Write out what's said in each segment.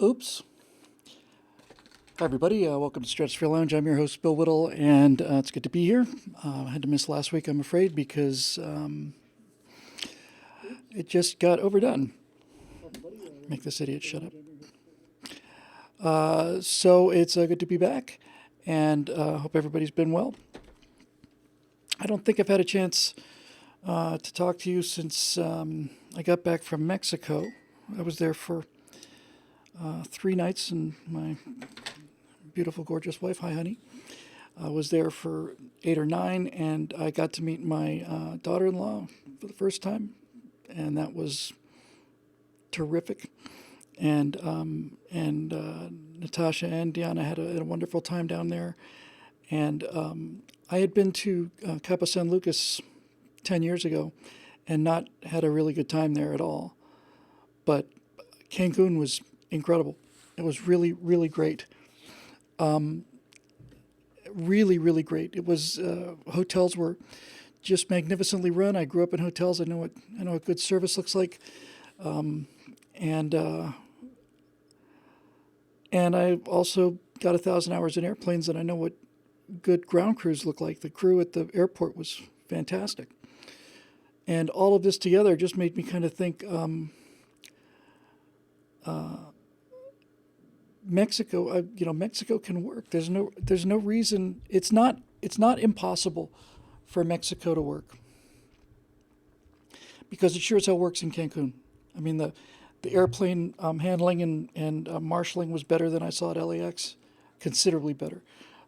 Oops. Hi, everybody. Welcome to Stratosphere Lounge. I'm your host, Bill Whittle, and it's good to be here. I had to miss last week, I'm afraid, because it just got overdone. Make this idiot shut up. So it's good to be back, and hope everybody's been well. I don't think I've had a chance to talk to you since I got back from Mexico. I was there for 3 nights, and my beautiful, gorgeous wife, hi, honey, was there for 8 or 9, and I got to meet my daughter-in-law for the first time, and that was terrific. And Natasha and Deanna had a wonderful time down there, and I had been to Cabo San Lucas 10 years ago, and not had a really good time there at all. But Cancun was incredible. It was really, really great. Really, really great. It was hotels were just magnificently run. I grew up in hotels. I know what good service looks like, and and I also got 1,000 hours in airplanes, and I know what good ground crews look like. The crew at the airport was fantastic, and all of this together just made me kind of think. Mexico, Mexico can work. There's no reason. It's not impossible for Mexico to work, because it sure as hell works in Cancun. I mean, the airplane handling and marshaling was better than I saw at LAX, considerably better.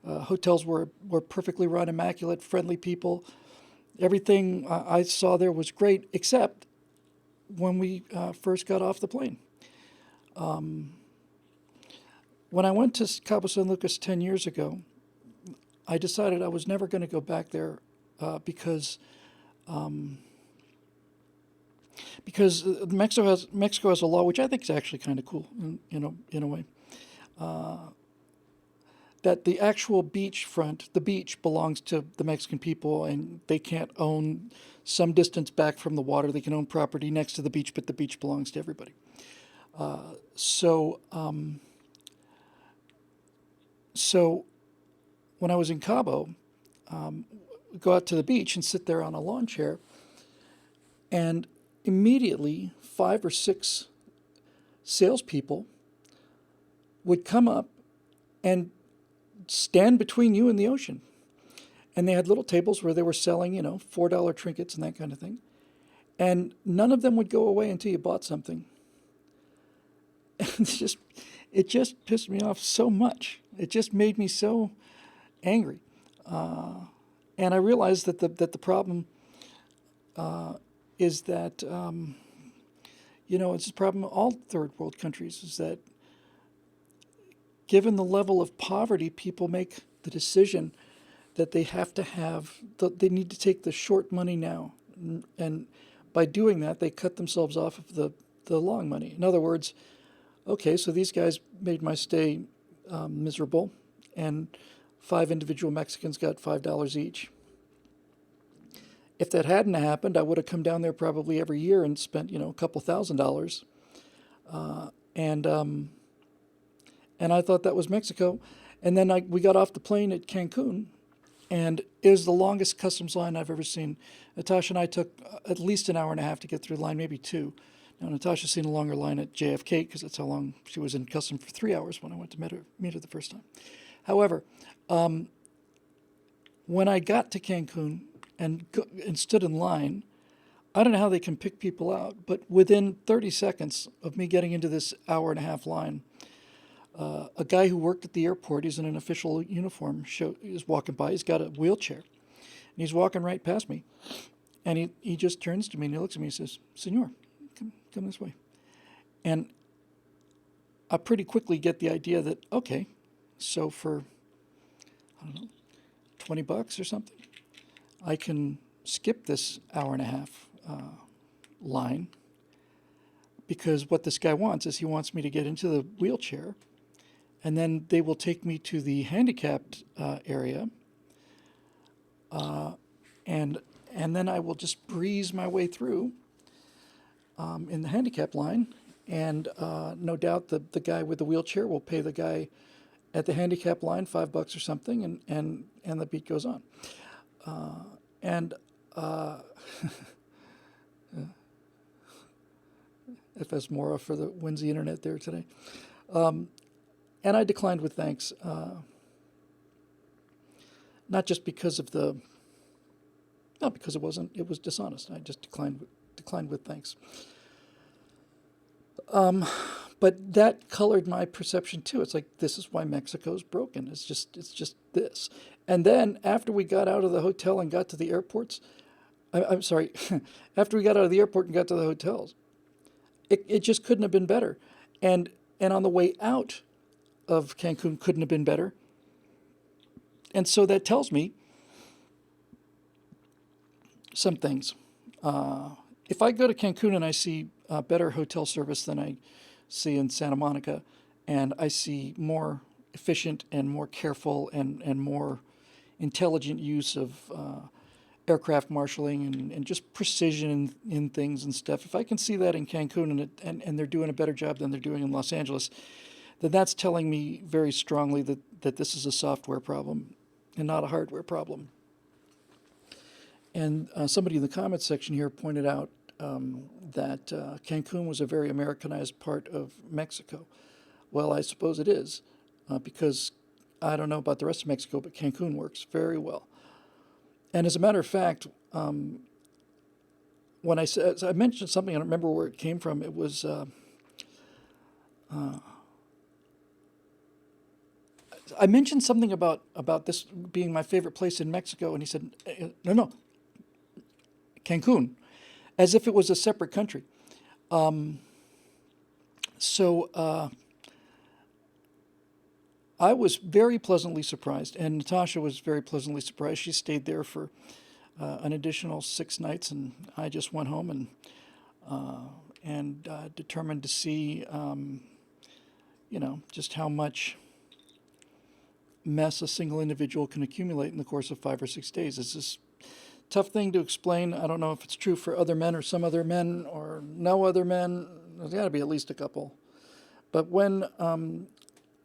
Hotels were perfectly run, immaculate, friendly people. Everything I saw there was great, except when we first got off the plane. When I went to Cabo San Lucas 10 years ago, I decided I was never going to go back there because Mexico has a law which I think is actually kind of cool, in a way, that the actual beachfront, the beach belongs to the Mexican people, and they can't own some distance back from the water. They can own property next to the beach, but the beach belongs to everybody. So, so when I was in Cabo, go out to the beach and sit there on a lawn chair, and immediately 5 or 6 salespeople would come up and stand between you and the ocean. And they had little tables where they were selling, $4 trinkets and that kind of thing. And none of them would go away until you bought something. It just pissed me off so much. It just made me so angry. And I realized that the problem is that it's a problem in all third world countries, is that given the level of poverty, people make the decision that they have to they need to take the short money now. And by doing that, they cut themselves off of the long money. In other words, okay, so these guys made my stay miserable, and 5 individual Mexicans got $5 each. If that hadn't happened, I would have come down there probably every year and spent, a couple $1,000s. And I thought that was Mexico. And then we got off the plane at Cancun, and it was the longest customs line I've ever seen. Natasha and I took at least an hour and a half to get through the line, maybe 2. Now, Natasha's seen a longer line at JFK because that's how long she was in customs, for 3 hours when I went to meet her the first time. However, when I got to Cancun and stood in line, I don't know how they can pick people out, but within 30 seconds of me getting into this hour and a half line, a guy who worked at the airport, he's in an official uniform, is walking by. He's got a wheelchair, and he's walking right past me. And he just turns to me and he looks at me and says, "Senor, come this way." And I pretty quickly get the idea that, okay, so for, I don't know, $20 or something, I can skip this hour and a half line, because what this guy wants is he wants me to get into the wheelchair, and then they will take me to the handicapped area, and then I will just breeze my way through in the handicap line, And no doubt the guy with the wheelchair will pay the guy at the handicap line $5 or something, and the beat goes on. And FS Mora for the Windsy internet there today. And I declined with thanks, not just because of the, not because it was dishonest. I just declined with thanks. But that colored my perception too. It's like, this is why Mexico's broken. It's just this. And then after we got out of the hotel and got to the airports, I'm sorry, after we got out of the airport and got to the hotels, it just couldn't have been better. And on the way out of Cancun couldn't have been better. And so that tells me some things. If I go to Cancun and I see better hotel service than I see in Santa Monica, and I see more efficient and more careful and more intelligent use of aircraft marshaling and just precision in things and stuff. If I can see that in Cancun and they're doing a better job than they're doing in Los Angeles, then that's telling me very strongly that this is a software problem and not a hardware problem. And somebody in the comments section here pointed out that Cancun was a very Americanized part of Mexico. Well, I suppose it is, because I don't know about the rest of Mexico, but Cancun works very well. And as a matter of fact, when I mentioned something, I don't remember where it came from. It was I mentioned something about this being my favorite place in Mexico, and he said, no, Cancun, as if it was a separate country. So I was very pleasantly surprised, and Natasha was very pleasantly surprised. She stayed there for an additional 6 nights, and I just went home and determined to see, just how much mess a single individual can accumulate in the course of 5 or 6 days. It's this tough thing to explain. I don't know if it's true for other men or some other men or no other men. There's got to be at least a couple. But when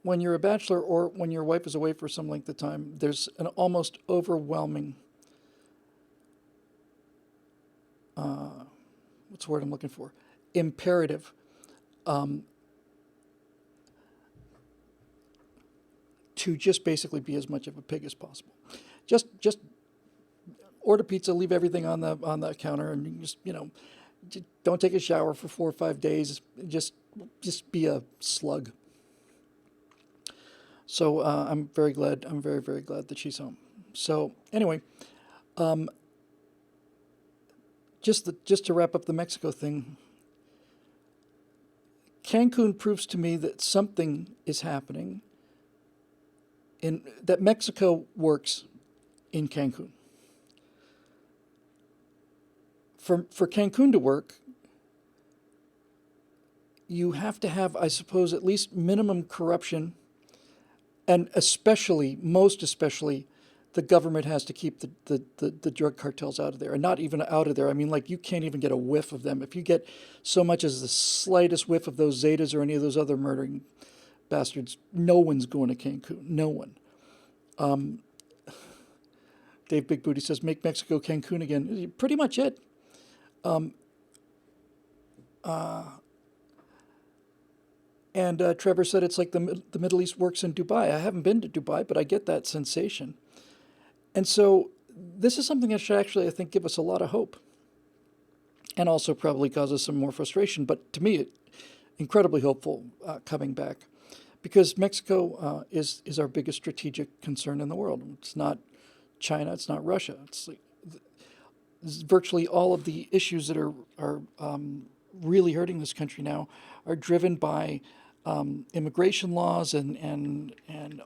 you're a bachelor or when your wife is away for some length of time, there's an almost overwhelming, what's the word I'm looking for? Imperative to just basically be as much of a pig as possible. Just order pizza, leave everything on the counter, and just don't take a shower for 4 or 5 days. Just be a slug. So I'm very glad. I'm very, very glad that she's home. So anyway, just to wrap up the Mexico thing, Cancun proves to me that something is happening. That Mexico works in Cancun. For Cancun to work, you have to have, I suppose, at least minimum corruption, and most especially, the government has to keep the drug cartels out of there, and not even out of there. I mean, like, you can't even get a whiff of them. If you get so much as the slightest whiff of those Zetas or any of those other murdering bastards, no one's going to Cancun. No one. Dave Big Booty says, make Mexico Cancun again. Pretty much it. And Trevor said it's like the Middle East works in Dubai. I haven't been to Dubai, but I get that sensation. And so this is something that should actually, I think, give us a lot of hope, and also probably cause us some more frustration. But to me, incredibly hopeful coming back, because Mexico is our biggest strategic concern in the world. It's not China. It's not Russia. It's like, virtually all of the issues that are really hurting this country now are driven by immigration laws and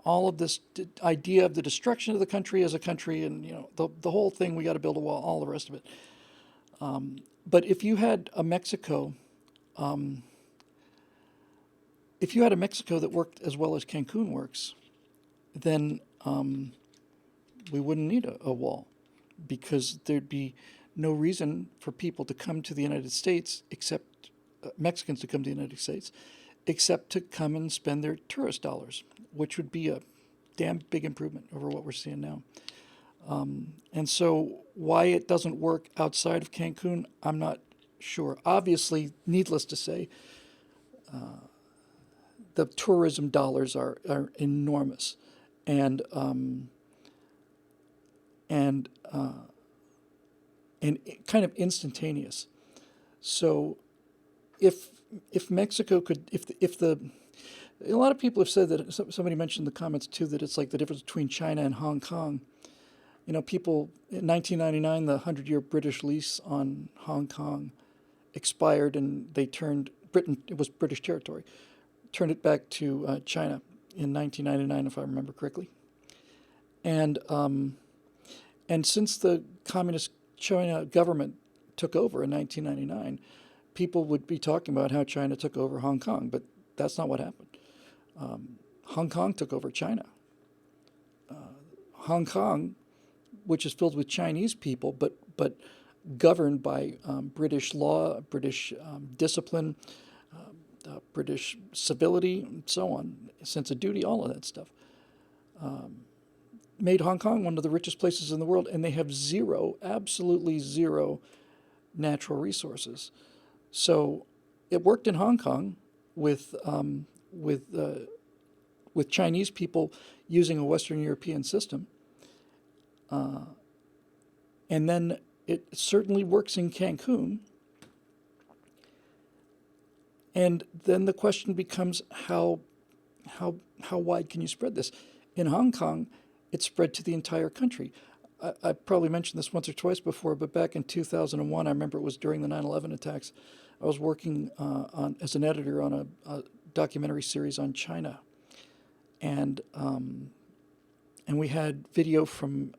all of this idea of the destruction of the country as a country, and the whole thing. We got to build a wall, all the rest of it. But if you had a Mexico, that worked as well as Cancun works, then we wouldn't need a wall, because there'd be no reason for people to come to the United States except Mexicans to come to the United States, except to come and spend their tourist dollars, which would be a damn big improvement over what we're seeing now. And so, why it doesn't work outside of Cancun, I'm not sure. Obviously, needless to say, the tourism dollars are enormous, and and and kind of instantaneous. So, if Mexico could, if the a lot of people have said that somebody mentioned in the comments too that it's like the difference between China and Hong Kong. You know, people in 1999, the 100-year British lease on Hong Kong expired, and they turned Britain. It was British territory. Turned it back to China in 1999, if I remember correctly. And since the communist China government took over in 1999, people would be talking about how China took over Hong Kong, but that's not what happened. Hong Kong took over China. Hong Kong, which is filled with Chinese people, but governed by British law, British discipline, British civility, and so on, sense of duty, all of that stuff, made Hong Kong one of the richest places in the world, and they have zero, absolutely zero, natural resources. So it worked in Hong Kong with Chinese people using a Western European system, and then it certainly works in Cancun. And then the question becomes how wide can you spread this? In Hong Kong, it spread to the entire country. I probably mentioned this once or twice before, but back in 2001, I remember it was during the 9/11 attacks. I was working as an editor on a documentary series on China, and we had video from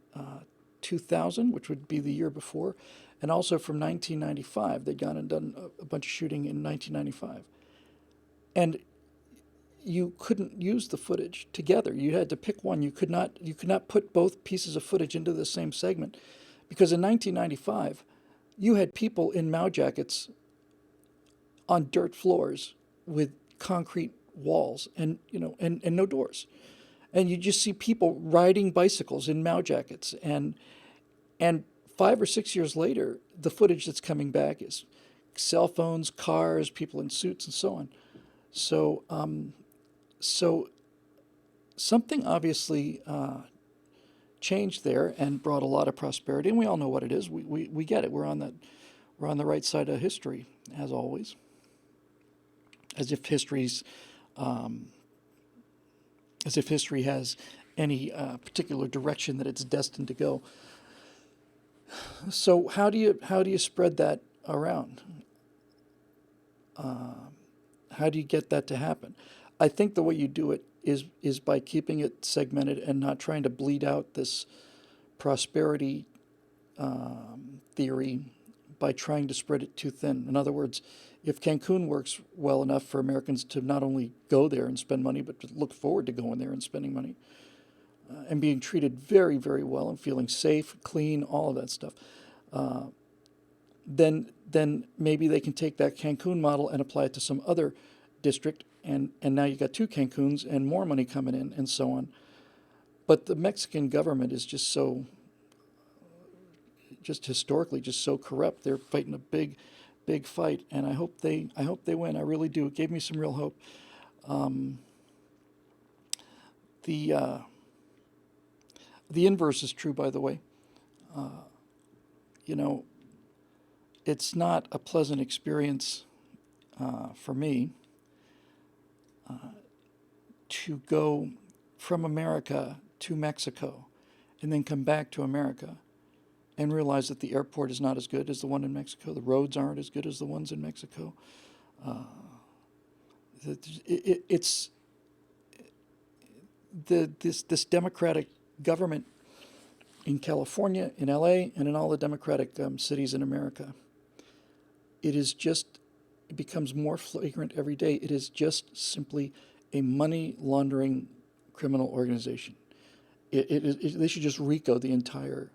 2000, which would be the year before, and also from 1995. They'd gone and done a bunch of shooting in 1995. And you couldn't use the footage together. You had to pick one. You could not put both pieces of footage into the same segment, because in 1995, you had people in Mao jackets on dirt floors with concrete walls and no doors. And you just see people riding bicycles in Mao jackets, and 5 or 6 years later, the footage that's coming back is cell phones, cars, people in suits, and so on. So something obviously changed there and brought a lot of prosperity, and we all know what it is. We get it. We're on the right side of history, as always, as if history has any particular direction that it's destined to go. So how do you spread that around? How do you get that to happen? I think the way you do it is by keeping it segmented and not trying to bleed out this prosperity theory by trying to spread it too thin. In other words, if Cancun works well enough for Americans to not only go there and spend money, but to look forward to going there and spending money, and being treated very, very well and feeling safe, clean, all of that stuff, then maybe they can take that Cancun model and apply it to some other district, and now you got two Cancuns and more money coming in and so on. But the Mexican government is just historically just so corrupt. They're fighting a big fight, and I hope they win. I really do. It gave me some real hope. The inverse is true, by the way. It's not a pleasant experience for me to go from America to Mexico and then come back to America and realize that the airport is not as good as the one in Mexico. The roads aren't as good as the ones in Mexico. It's this democratic government in California, in LA, and in all the democratic cities in America. It becomes more flagrant every day. It is just simply a money laundering criminal organization. They should just RICO the entire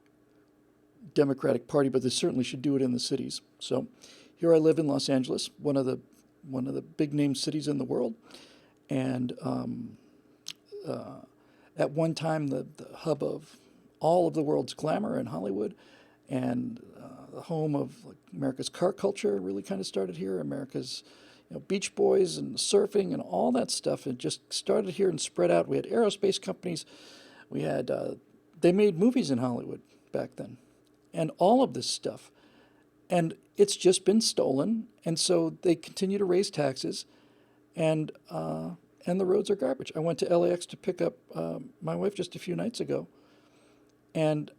Democratic Party, but they certainly should do it in the cities. So here I live in Los Angeles, one of the one of the big name cities in the world, and at one time the hub of all of the world's glamour in Hollywood, and the home of like, America's car culture really kind of started here. America's Beach Boys and surfing and all that stuff. It just started here and spread out. We had aerospace companies. We had they made movies in Hollywood back then, and all of this stuff. And it's just been stolen, and so they continue to raise taxes, and the roads are garbage. I went to LAX to pick up my wife just a few nights ago, and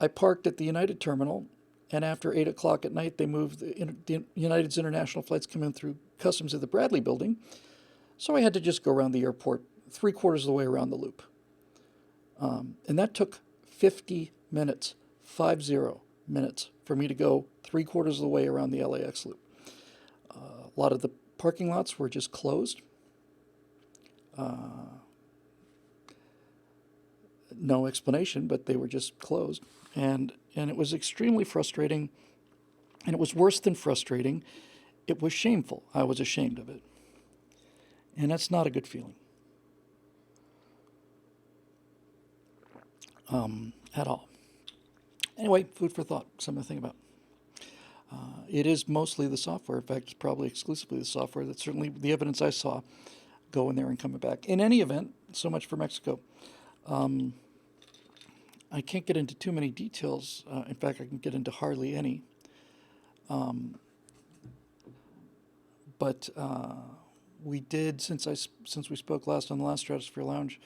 I parked at the United terminal, and after 8 o'clock at night, they moved the United's international flights come in through customs at the Bradley building, so I had to just go around the airport 3/4 of the way around the loop. And that took 50 minutes, 50 minutes, for me to go 3/4 of the way around the LAX loop. A lot of the parking lots were just closed. No explanation, but they were just closed. And it was extremely frustrating. And it was worse than frustrating. It was shameful. I was ashamed of it. And that's not a good feeling. At all. Anyway, food for thought, something to think about. It is mostly the software. In fact, it's probably exclusively the software. That's certainly the evidence I saw going there and coming back. In any event, so much for Mexico. I can't get into too many details. In fact, I can get into hardly any. But we did, since we spoke last on the last Stratosphere Lounge,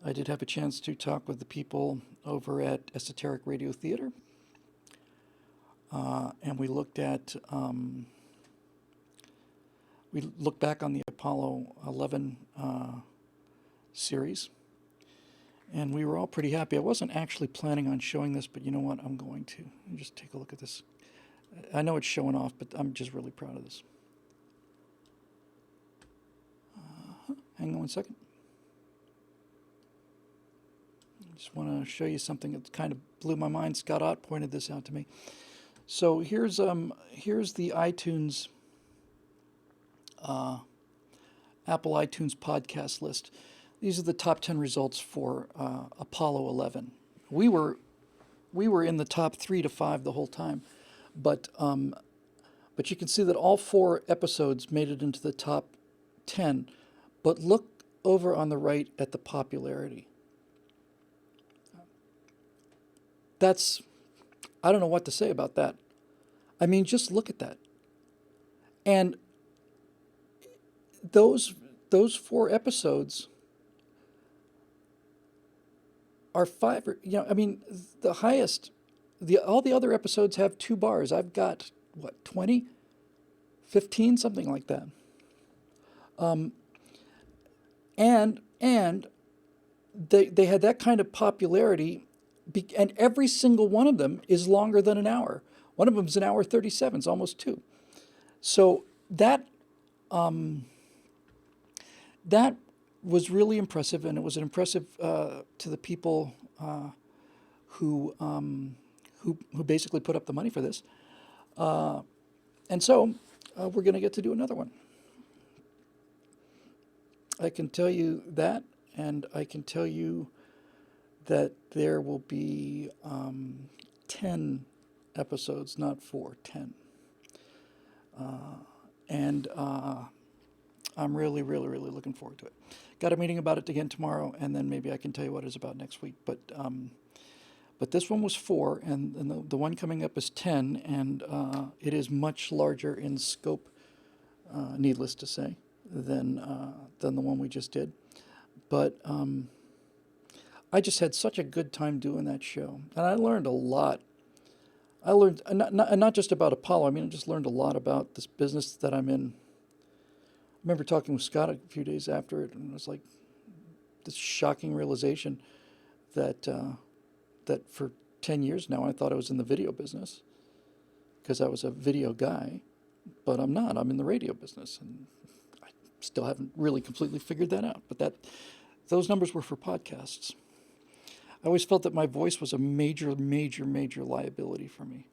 I did have a chance to talk with the people over at Esoteric Radio Theater. And we looked at, we looked back on the Apollo 11 series. And we were all pretty happy. I wasn't actually planning on showing this, but you know what? I'm going to. Just take a look at this. I know it's showing off, but I'm just really proud of this. Hang on one second. I just want to show you something that kind of blew my mind. Scott Ott pointed this out to me. So here's the iTunes, Apple iTunes podcast list. These are the top 10 results for Apollo 11. We were in the top 3 to 5 the whole time, but you can see that all 4 episodes made it into the top 10. But look over on the right at the popularity. That's, I don't know what to say about that. I mean, just look at that. And those 4 episodes are 5, I mean, the highest, all the other episodes have 2 bars. I've got, 20? 15, something like that. And they had that kind of popularity, and every single one of them is longer than an hour. One of them is an hour 37, it's almost 2. So that was really impressive, and it was impressive to the people who basically put up the money for this. And so we're going to get to do another one. I can tell you that, and I can tell you that there will be 10 episodes, not 4, 10. And I'm really, really, really looking forward to it. Got a meeting about it again tomorrow, and then maybe I can tell you what it's about next week. But this one was 4, and the one coming up is 10, and it is much larger in scope, needless to say, than the one we just did. But I just had such a good time doing that show, and I learned a lot. I learned not just about Apollo. I mean, I just learned a lot about this business that I'm in. I remember talking with Scott a few days after it, and it was like this shocking realization that that for 10 years now I thought I was in the video business because I was a video guy, but I'm not. I'm in the radio business, and I still haven't really completely figured that out. But those numbers were for podcasts. I always felt that my voice was a major, major, major liability for me.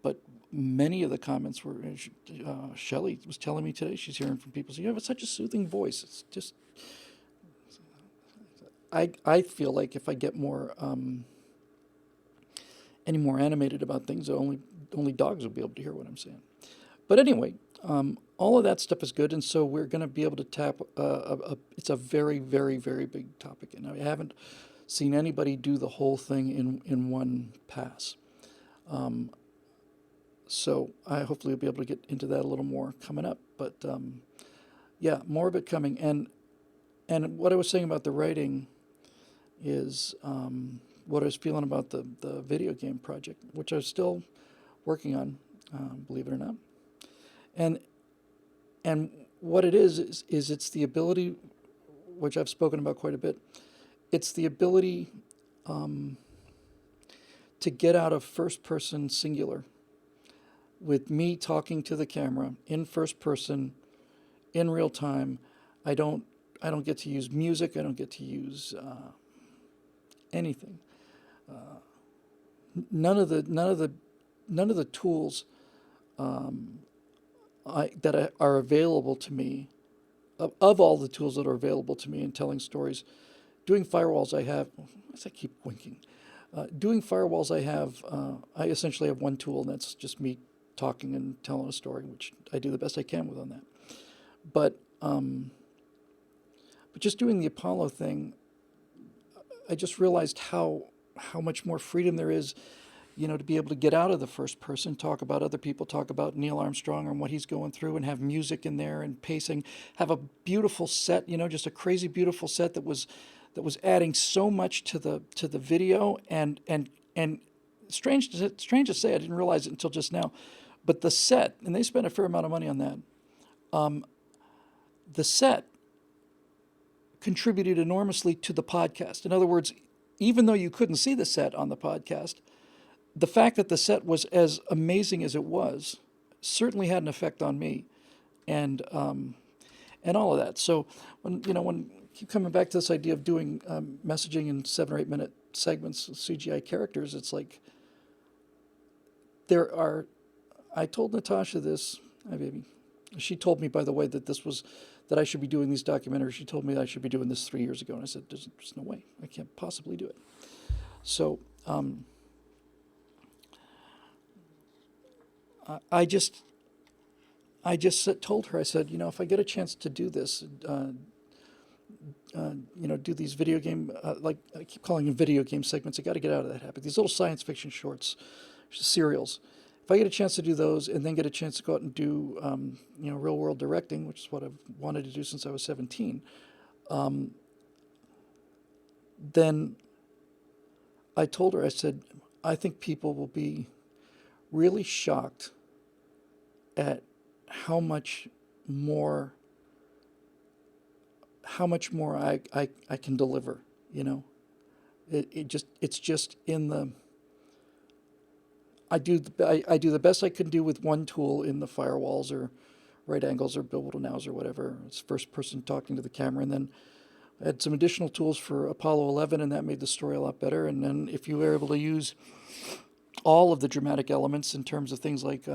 But many of the comments were, Shelley was telling me today, she's hearing from people, so you have such a soothing voice. It's just, I feel like if I get more, any more animated about things, only dogs will be able to hear what I'm saying. But anyway, all of that stuff is good, and so we're going to be able to tap. It's a very, very, very big topic, and I haven't seen anybody do the whole thing in one pass. So I hopefully will be able to get into that a little more coming up. But yeah, more of it coming. And what I was saying about the writing is what I was feeling about the video game project, which I'm still working on, believe it or not. And what it is it's the ability, which I've spoken about quite a bit. It's the ability to get out of first person singular with me talking to the camera in first person in real time. I don't get to use music. I don't get to use anything. None of the tools that are available to me, of all the tools that are available to me in telling stories. Doing firewalls, I have. As I keep winking. Doing firewalls, I essentially have one tool, and that's just me talking and telling a story, which I do the best I can with on that. But just doing the Apollo thing, I just realized how much more freedom there is, to be able to get out of the first person, talk about other people, talk about Neil Armstrong and what he's going through, and have music in there and pacing, have a beautiful set, just a crazy beautiful set that was adding so much to the video, and strange to say, I didn't realize it until just now, but the set, and they spent a fair amount of money on that. The set contributed enormously to the podcast. In other words, even though you couldn't see the set on the podcast, the fact that the set was as amazing as it was certainly had an effect on me, and all of that. So when keep coming back to this idea of doing messaging in 7 or 8 minute segments with CGI characters, it's like I told Natasha this, my baby. She told me, by the way, that I should be doing these documentaries. She told me that I should be doing this 3 years ago, and I said, there's no way. I can't possibly do it. So I just told her, I said, if I get a chance to do this, do these video game, like I keep calling them video game segments, I got to get out of that habit. These little science fiction shorts, serials. If I get a chance to do those and then get a chance to go out and do, real world directing, which is what I've wanted to do since I was 17, then I told her, I said, I think people will be really shocked at how much more I can deliver, it's just in the, I do the best I can do with one tool in the firewalls or right angles or Bill Whittle nows or whatever. It's first person talking to the camera, and then I had some additional tools for Apollo 11, and that made the story a lot better. And then if you were able to use all of the dramatic elements in terms of things like,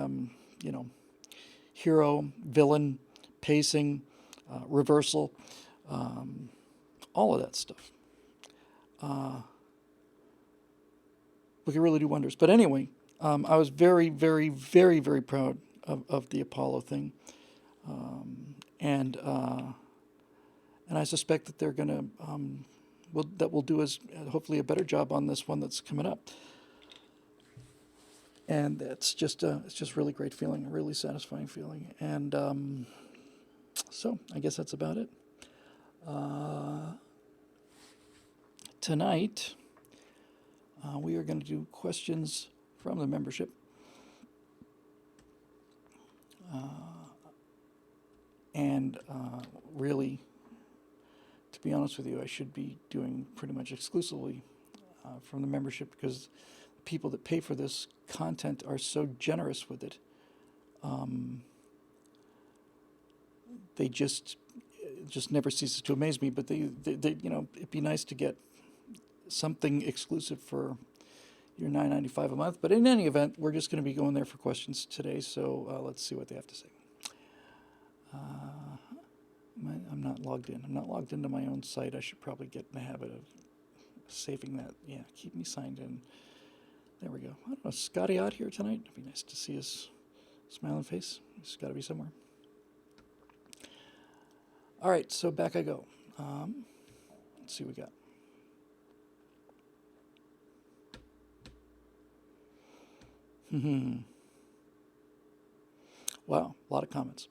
hero, villain, pacing, reversal, all of that stuff, we can really do wonders. But anyway, I was very, very, very, very proud of the Apollo thing, and I suspect that they're gonna we'll do as hopefully a better job on this one that's coming up. And it's just really great feeling, a really satisfying feeling. And so I guess that's about it. Tonight, we are going to do questions from the membership. And really, to be honest with you, I should be doing pretty much exclusively from the membership, because the people that pay for this content are so generous with it. They just never ceases to amaze me. But they it'd be nice to get something exclusive for your $9.95 a month. But in any event, we're just going to be going there for questions today. So let's see what they have to say. I'm not logged in. I'm not logged into my own site. I should probably get in the habit of saving that. Yeah, keep me signed in. There we go. I don't know, is Scotty out here tonight? It'd be nice to see his smiling face. He's got to be somewhere. All right, so back I go. Let's see what we got. Wow, a lot of comments.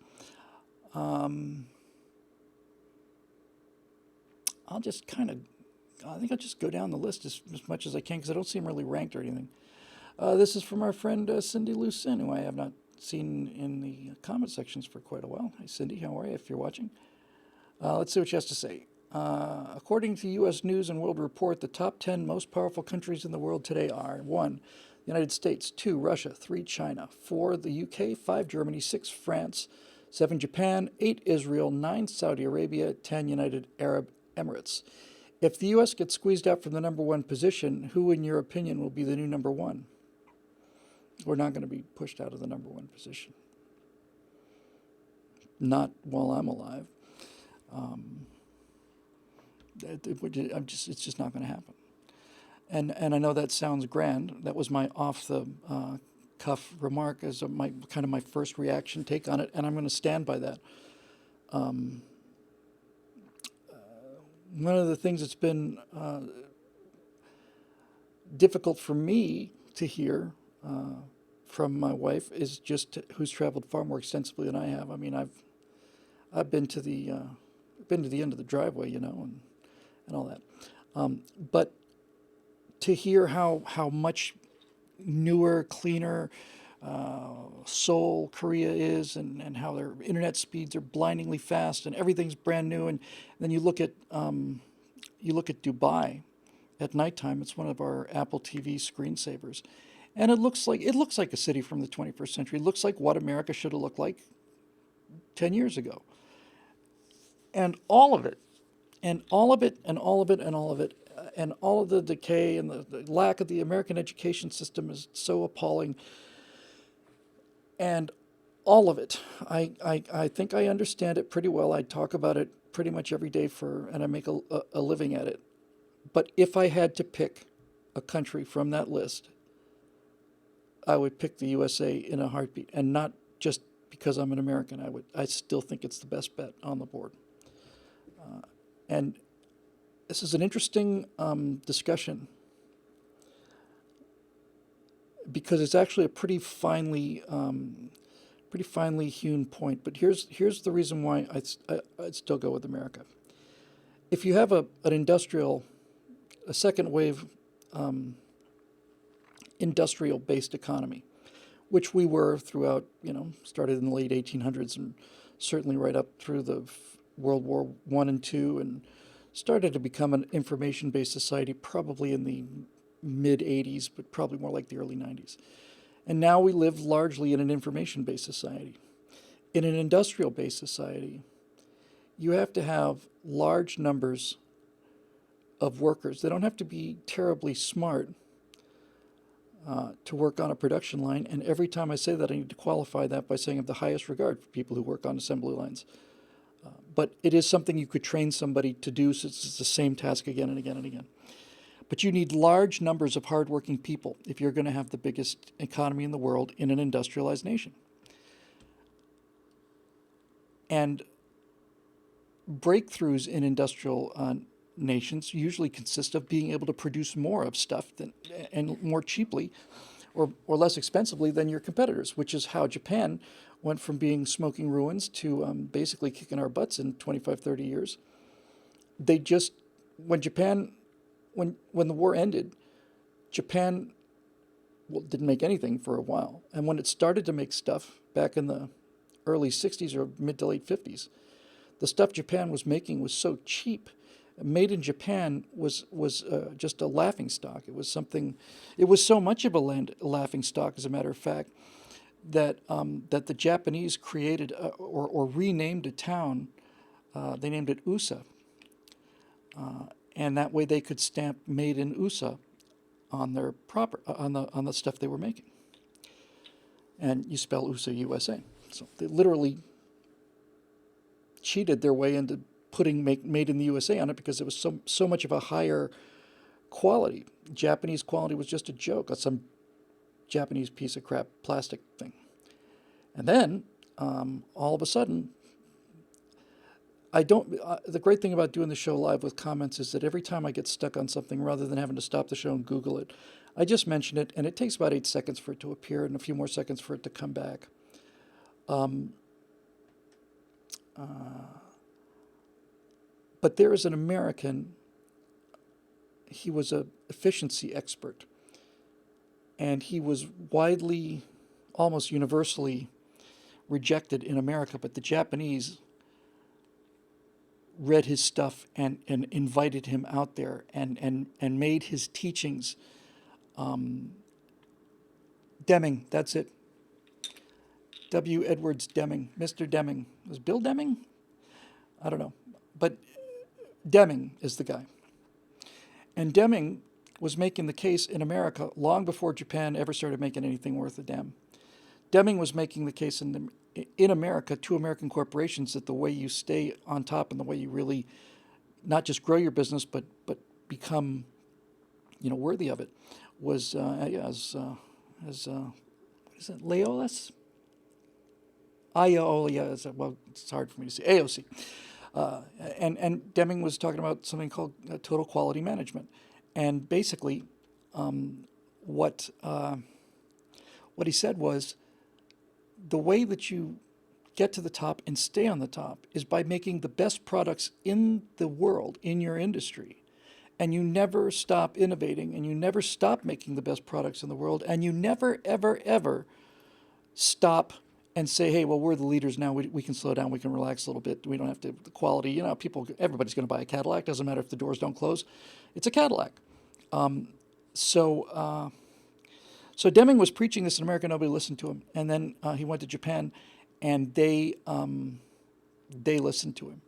I'll just I think I'll just go down the list as much as I can because I don't see them really ranked or anything. This is from our friend Cindy Lucin, who I have not seen in the comment sections for quite a while. Hi, Cindy, how are you if you're watching? Let's see what she has to say. According to U.S. News and World Report, the top 10 most powerful countries in the world today are 1. The United States, 2. Russia, 3. China, 4. The UK, 5. Germany, 6. France, 7. Japan, 8. Israel, 9. Saudi Arabia, 10. United Arab Emirates. If the U.S. gets squeezed out from the number 1 position, who, in your opinion, will be the new number 1? We're not going to be pushed out of the number 1 position. Not while I'm alive. It's just not going to happen. And I know that sounds grand. That was my off the cuff remark as my first reaction take on it, and I'm going to stand by that. One of the things that's been difficult for me to hear from my wife is just who's traveled far more extensively than I have. I mean, I've been to the end of the driveway, and all that. But to hear how much newer, cleaner Seoul, Korea is, and how their internet speeds are blindingly fast, and everything's brand new, and then you look at Dubai at nighttime. It's one of our Apple TV screensavers, and it looks like a city from the 21st century. It looks like what America should have looked like 10 years ago. And all of it, and all of it, and all of it, and all of it, and all of the decay and the lack of the American education system is so appalling. And all of it, I think I understand it pretty well. I talk about it pretty much every day and I make a living at it. But if I had to pick a country from that list, I would pick the USA in a heartbeat, and not just because I'm an American. I still think it's the best bet on the board. And this is an interesting discussion because it's actually a pretty finely hewn point. But here's the reason why I'd still go with America. If you have a second wave industrial-based economy, which we were throughout, started in the late 1800s and certainly right up through the World War I and II, and started to become an information-based society probably in the mid-'80s, but probably more like the early '90s. And now we live largely in an information-based society. In an industrial-based society, you have to have large numbers of workers. They don't have to be terribly smart to work on a production line. And every time I say that, I need to qualify that by saying I have the highest regard for people who work on assembly lines. But it is something you could train somebody to do, so it's the same task again and again and again. But you need large numbers of hardworking people if you're going to have the biggest economy in the world in an industrialized nation. And breakthroughs in industrial nations usually consist of being able to produce more of stuff and more cheaply or less expensively than your competitors, which is how Japan went from being smoking ruins to basically kicking our butts in 25, 30 years. They just, when the war ended, Japan didn't make anything for a while. And when it started to make stuff back in the early 60s or mid to late 50s, the stuff Japan was making was so cheap. Made in Japan was just a laughing stock. It was so much of a laughing stock, as a matter of fact, that the Japanese created or renamed a town. They named it USA, and that way they could stamp "Made in USA" on their on the stuff they were making. And you spell USA USA. So they literally cheated their way into putting made in the USA on it because it was so much of a higher quality. Japanese quality was just a joke. That's some Japanese piece of crap plastic thing. And then all of a sudden, I don't. The great thing about doing the show live with comments is that every time I get stuck on something, rather than having to stop the show and Google it, I just mention it, and it takes about 8 seconds for it to appear and a few more seconds for it to come back. But there is an American. He was a efficiency expert, and he was widely, almost universally rejected in America. But the Japanese read his stuff and invited him out there and made his teachings. Deming, that's it. W. Edwards Deming, Mr. Deming. Was Bill Deming? I don't know. But Deming is the guy. And Deming was making the case in America long before Japan ever started making anything worth a damn. Deming was making the case in America to American corporations that the way you stay on top and the way you really not just grow your business but become worthy of it was what is it, Leolas? Iolia, well, it's hard for me to say, AOC. And Deming was talking about something called total quality management. And basically, what he said was, the way that you get to the top and stay on the top is by making the best products in the world, in your industry. And you never stop innovating, and you never stop making the best products in the world, and you never, ever, ever stop and say, hey, well, we're the leaders now. We can slow down. We can relax a little bit. We don't have to, the quality, everybody's going to buy a Cadillac. Doesn't matter if the doors don't close. It's a Cadillac. So Deming was preaching this in America. Nobody listened to him. And then he went to Japan, and they listened to him.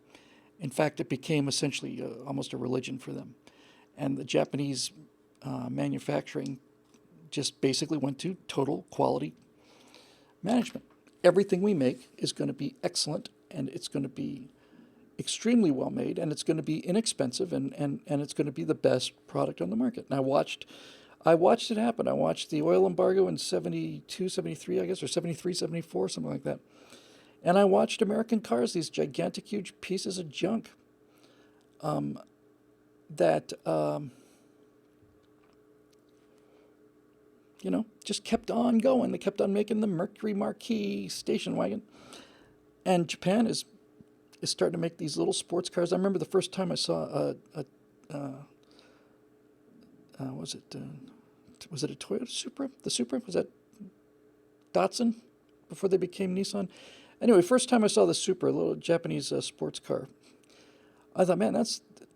In fact, it became essentially almost a religion for them. And the Japanese manufacturing just basically went to total quality management. Everything we make is going to be excellent, and it's going to be extremely well made, and it's going to be inexpensive, and it's going to be the best product on the market. And I watched it happen. I watched the oil embargo in 72, 73, I guess, or 73, 74, something like that. And I watched American cars, these gigantic, huge pieces of junk that just kept on going. They kept on making the Mercury Marquis station wagon. And Japan is starting to make these little sports cars. I remember the first time I saw was it a Toyota Supra? The Supra? Was that Datsun before they became Nissan? Anyway, first time I saw the Supra, a little Japanese sports car, I thought, man,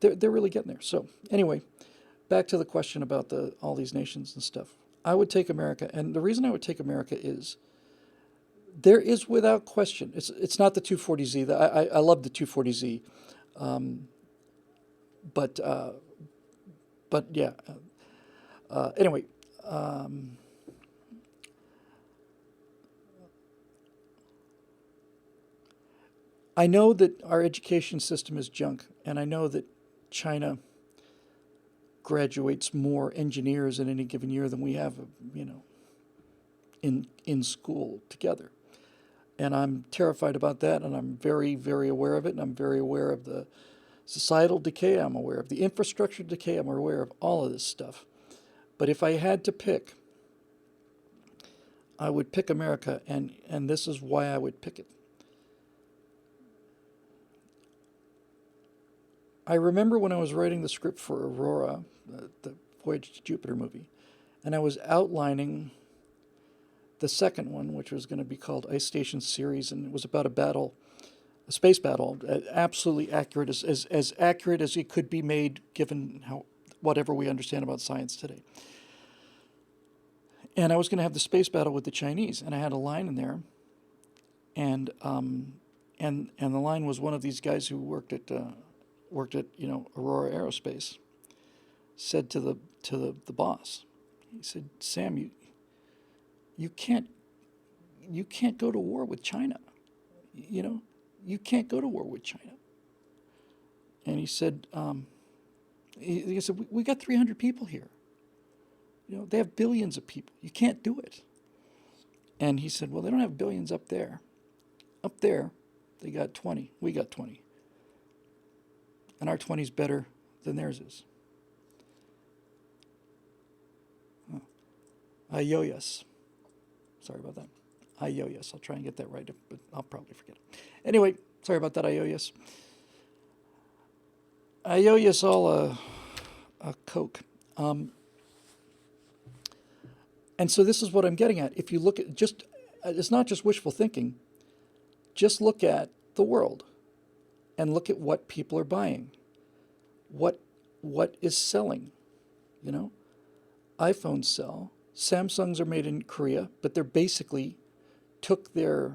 they're really getting there. So anyway, back to the question about all these nations and stuff. I would take America, and the reason I would take America is there is without question. It's not the 240Z. I love the 240Z, but yeah. Anyway, I know that our education system is junk, and I know that China graduates more engineers in any given year than we have, in school together. And I'm terrified about that, and I'm very, very aware of it, and I'm very aware of the societal decay. I'm aware of the infrastructure decay. I'm aware of all of this stuff. But if I had to pick, I would pick America, and this is why I would pick it. I remember when I was writing the script for Aurora, the Voyage to Jupiter movie, and I was outlining the second one, which was going to be called Ice Station Series, and it was about a space battle, absolutely accurate, as accurate as it could be made given whatever we understand about science today. And I was going to have the space battle with the Chinese, and I had a line in there, and the line was one of these guys who worked at Aurora Aerospace said to the boss, He said, Sam, you can't you can't go to war with China. You know, you can't go to war with China. And he said, he said, we got 300 people here. You know, they have billions of people. You can't do it. And he said, well, they don't have billions up there. Up there, they got 20. We got 20. And our 20 is better than theirs is. Ayoyas. Sorry about that. Ayoyas. I'll try and get that right, but I'll probably forget it. Anyway, sorry about that, Ayoyas. Ayoyas all a Coke. And so this is what I'm getting at. If you look at just, it's not just wishful thinking. Just look at the world and look at what people are buying. What is selling, you know? iPhones sell. Samsungs are made in Korea, but they're basically took the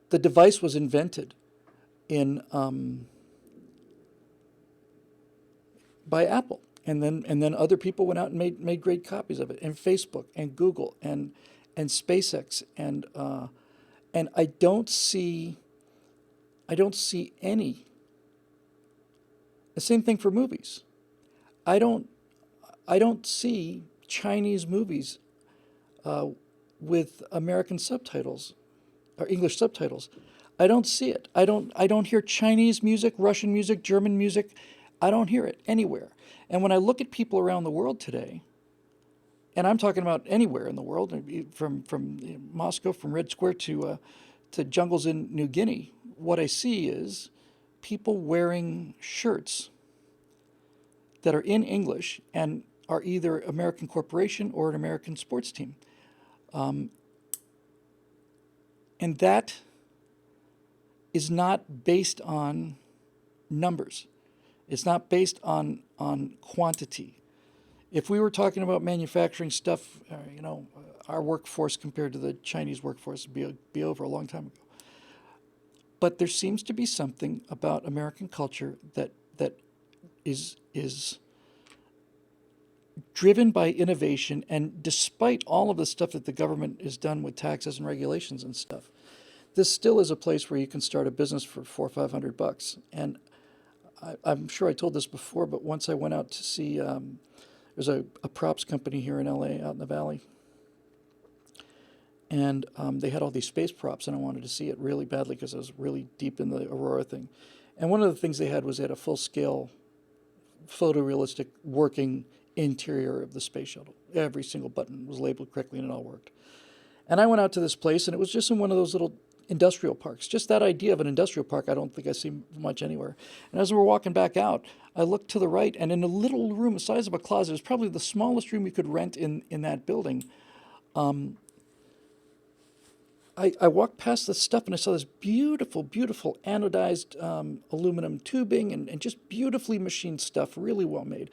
device was invented in by Apple, and then other people went out and made great copies of it, and Facebook and Google and SpaceX and I don't see any. The same thing for movies. I don't see Chinese movies with American subtitles or English subtitles. I don't see it. I don't hear Chinese music, Russian music, German music. I don't hear it anywhere. And when I look at people around the world today, and I'm talking about anywhere in the world, from Moscow, from Red Square to jungles in New Guinea, what I see is people wearing shirts that are in English and are either American corporation or an American sports team. And that is not based on numbers. It's not based on quantity. If we were talking about manufacturing stuff, our workforce compared to the Chinese workforce would be over a long time ago. But there seems to be something about American culture that is driven by innovation, and despite all of the stuff that the government has done with taxes and regulations and stuff, this still is a place where you can start a business for $400-500. And I'm sure I told this before, but once I went out to see, there's a props company here in LA, out in the valley, and they had all these space props, and I wanted to see it really badly because I was really deep in the Aurora thing. And one of the things they had was they had a full-scale, photorealistic working interior of the space shuttle. Every single button was labeled correctly, and it all worked. And I went out to this place, and it was just in one of those little industrial parks. Just that idea of an industrial park, I don't think I see much anywhere. And as we were walking back out, I looked to the right, and in a little room the size of a closet, it was probably the smallest room you could rent in that building. I walked past this stuff, and I saw this beautiful, beautiful anodized aluminum tubing and just beautifully machined stuff, really well made.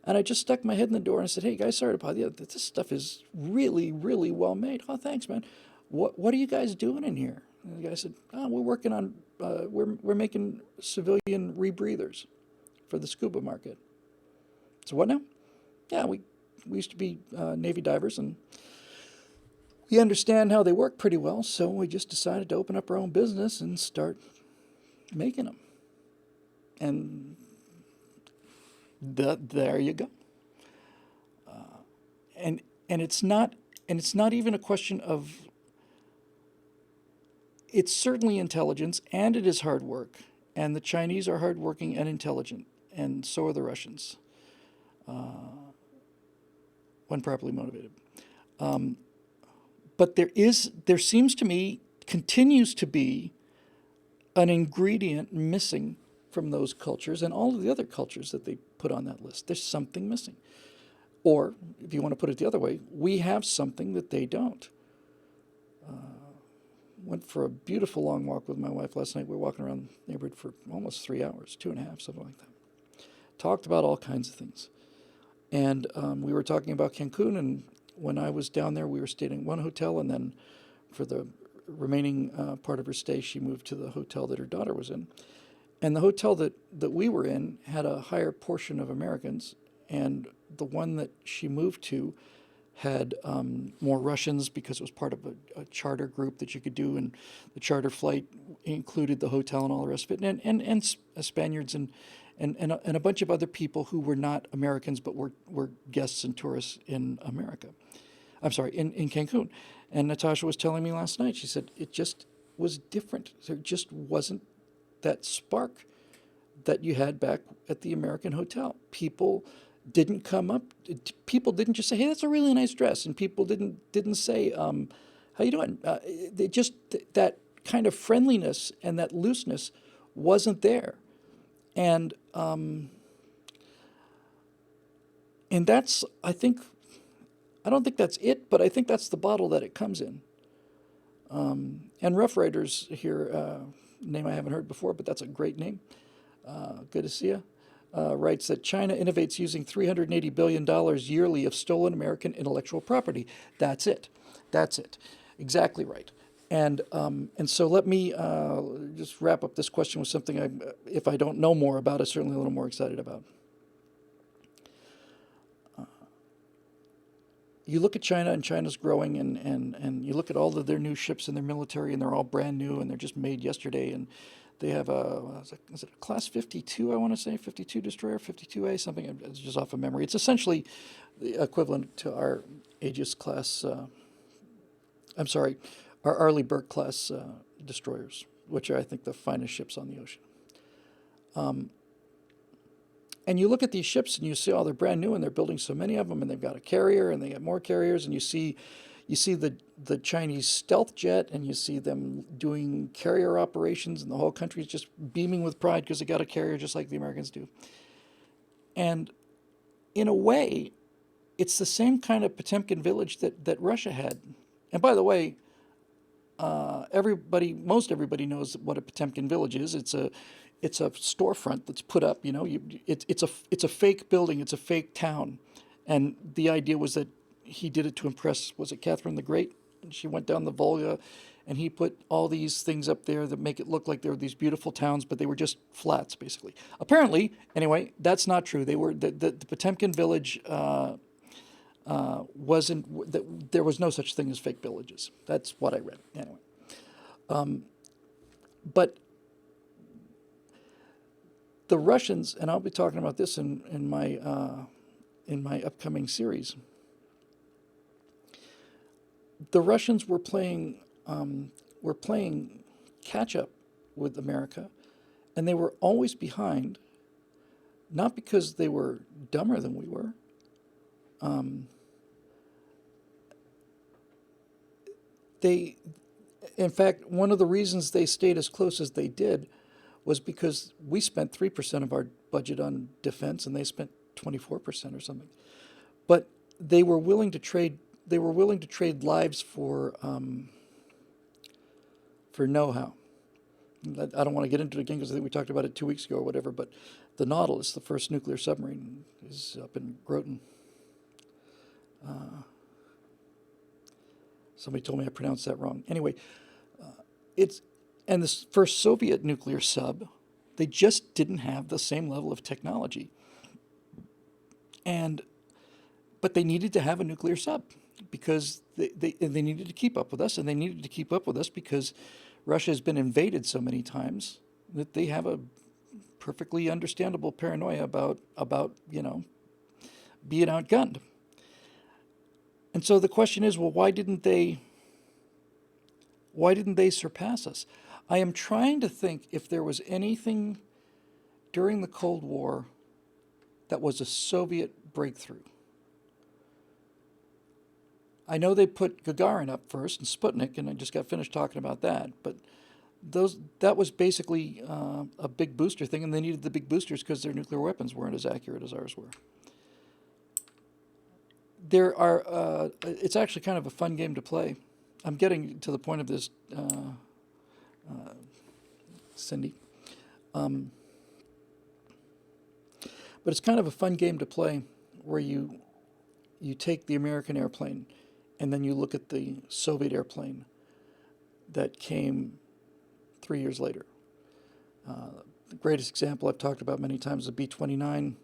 And I just stuck my head in the door and I said, "Hey guys, sorry to bother you. This stuff is really, really well made." "Oh, thanks, man. What are you guys doing in here?" And the guy said, "Oh, we're working on we're making civilian rebreathers for the scuba market." So what now? "Yeah, we used to be Navy divers, and we understand how they work pretty well, so we just decided to open up our own business and start making them." And there you go. And it's not even a question of. It's certainly intelligence, and it is hard work. And the Chinese are hardworking and intelligent, and so are the Russians, when properly motivated. But there seems to me, continues to be, an ingredient missing from those cultures and all of the other cultures that they put on that list. There's something missing. Or, if you want to put it the other way, we have something that they don't. Went for a beautiful long walk with my wife last night. We were walking around the neighborhood for almost 3 hours, 2.5, something like that. Talked about all kinds of things. And we were talking about Cancun, and when I was down there, we were staying in one hotel, and then for the remaining part of her stay, she moved to the hotel that her daughter was in. And the hotel that we were in had a higher portion of Americans, and the one that she moved to had more Russians because it was part of a charter group that you could do, and the charter flight included the hotel and all the rest of it, and Spaniards and a bunch of other people who were not Americans but were guests and tourists in America. I'm sorry, in Cancun. And Natasha was telling me last night, she said it just was different. There just wasn't that spark that you had back at the American Hotel. People didn't come up. People didn't just say, "Hey, that's a really nice dress," and people didn't say, "How you doing?" They just that kind of friendliness and that looseness wasn't there, and that's I don't think that's it, but I think that's the bottle that it comes in. And Rough Riders here, name I haven't heard before, but that's a great name. Good to see you. Writes that China innovates using $380 billion yearly of stolen American intellectual property. That's it. That's it. Exactly right. And so let me just wrap up this question with something if I don't know more about, I'm certainly a little more excited about. You look at China, and China's growing, and you look at all of their new ships and their military, and they're all brand new, and they're just made yesterday, and they have is it a class 52, I want to say, 52 destroyer, 52A, something, it's just off of memory. It's essentially the equivalent to our Aegis class, I'm sorry, our Arleigh Burke class destroyers, which are, I think, the finest ships on the ocean. And you look at these ships and you see, oh, they're brand new and they're building so many of them, and they've got a carrier and they got more carriers, and you see the Chinese stealth jet, and you see them doing carrier operations, and the whole country is just beaming with pride because they got a carrier just like the Americans do. And in a way, it's the same kind of Potemkin village that Russia had. And by the way, most everybody knows what a Potemkin village is. It's a storefront that's put up. It's a fake building. It's a fake town, and the idea was that he did it to impress. Was it Catherine the Great? She went down the Volga, and he put all these things up there that make it look like there were these beautiful towns, but they were just flats, basically. Apparently, anyway, that's not true. They were the Potemkin village. Wasn't that there was no such thing as fake villages. That's what I read anyway. But the Russians, and I'll be talking about this in my upcoming series. The Russians were playing catch up with America, and they were always behind, not because they were dumber than we were. In fact, one of the reasons they stayed as close as they did was because we spent 3% of our budget on defense, and they spent 24% or something. But they were willing to trade. They were willing to trade lives for know-how. I don't want to get into it again because I think we talked about it 2 weeks ago or whatever. But the Nautilus, the first nuclear submarine, is up in Groton. Somebody told me I pronounced that wrong. Anyway, and this first Soviet nuclear sub, they just didn't have the same level of technology. But they needed to have a nuclear sub because they needed to keep up with us, and they needed to keep up with us because Russia has been invaded so many times that they have a perfectly understandable paranoia about being outgunned. And so the question is, well, why didn't they surpass us? I am trying to think if there was anything during the Cold War that was a Soviet breakthrough. I know they put Gagarin up first and Sputnik, and I just got finished talking about that, but that was basically a big booster thing, and they needed the big boosters because their nuclear weapons weren't as accurate as ours were. It's actually kind of a fun game to play. I'm getting to the point of this, Cindy. But it's kind of a fun game to play where you take the American airplane and then you look at the Soviet airplane that came 3 years later. The greatest example I've talked about many times is the B-29.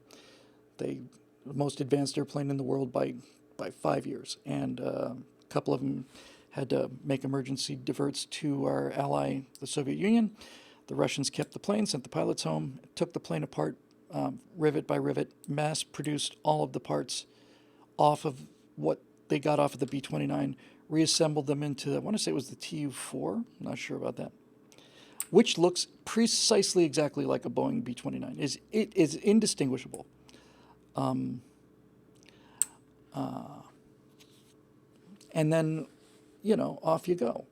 The most advanced airplane in the world by by 5 years, and a couple of them had to make emergency diverts to our ally, the Soviet Union. The Russians kept the plane, sent the pilots home, took the plane apart, rivet by rivet, mass produced all of the parts off of what they got off of the B-29, reassembled them into, I want to say it was the Tu-4, I'm not sure about that, which looks precisely exactly like a Boeing B-29. It is indistinguishable. And then, off you go.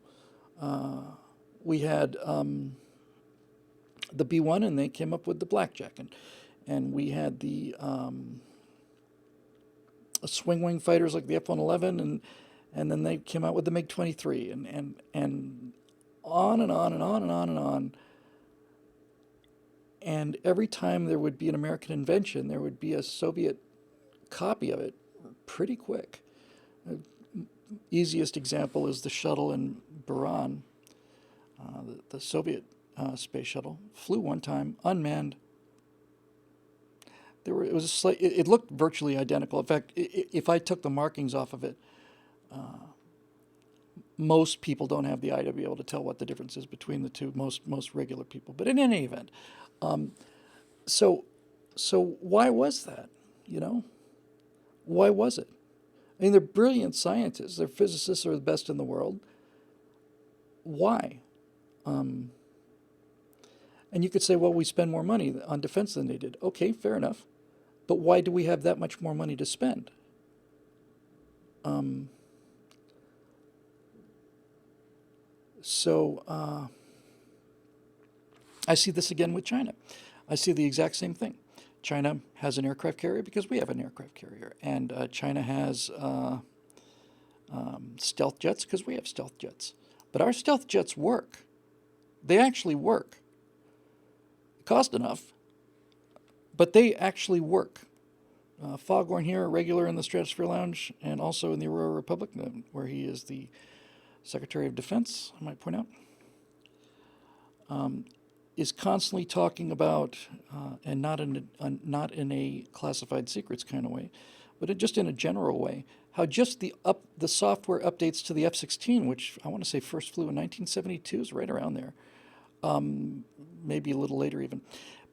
We had the B-1, and they came up with the Blackjack, and we had the swing wing fighters like the F-111, and then they came out with the MiG-23, and on and on and on and on and on. And every time there would be an American invention, there would be a Soviet copy of it pretty quick. Easiest example is the shuttle in Buran, the Soviet space shuttle. Flew one time, unmanned. It looked virtually identical. In fact, if I took the markings off of it, most people don't have the eye to be able to tell what the difference is between the two. Most regular people. But in any event, so why was that? Why was it? I mean, they're brilliant scientists. Their physicists are the best in the world. Why? And you could say, well, we spend more money on defense than they did. Okay, fair enough. But why do we have that much more money to spend? I see this again with China. I see the exact same thing. China has an aircraft carrier because we have an aircraft carrier. And China has stealth jets because we have stealth jets. But our stealth jets work. They actually work. It cost enough, but they actually work. Foghorn here, regular in the Stratosphere Lounge, and also in the Aurora Republic, where he is the Secretary of Defense, I might point out, is constantly talking about, and not in a classified secrets kind of way, but just in a general way, how just the software updates to the F-16, which I want to say first flew in 1972, is right around there, maybe a little later even.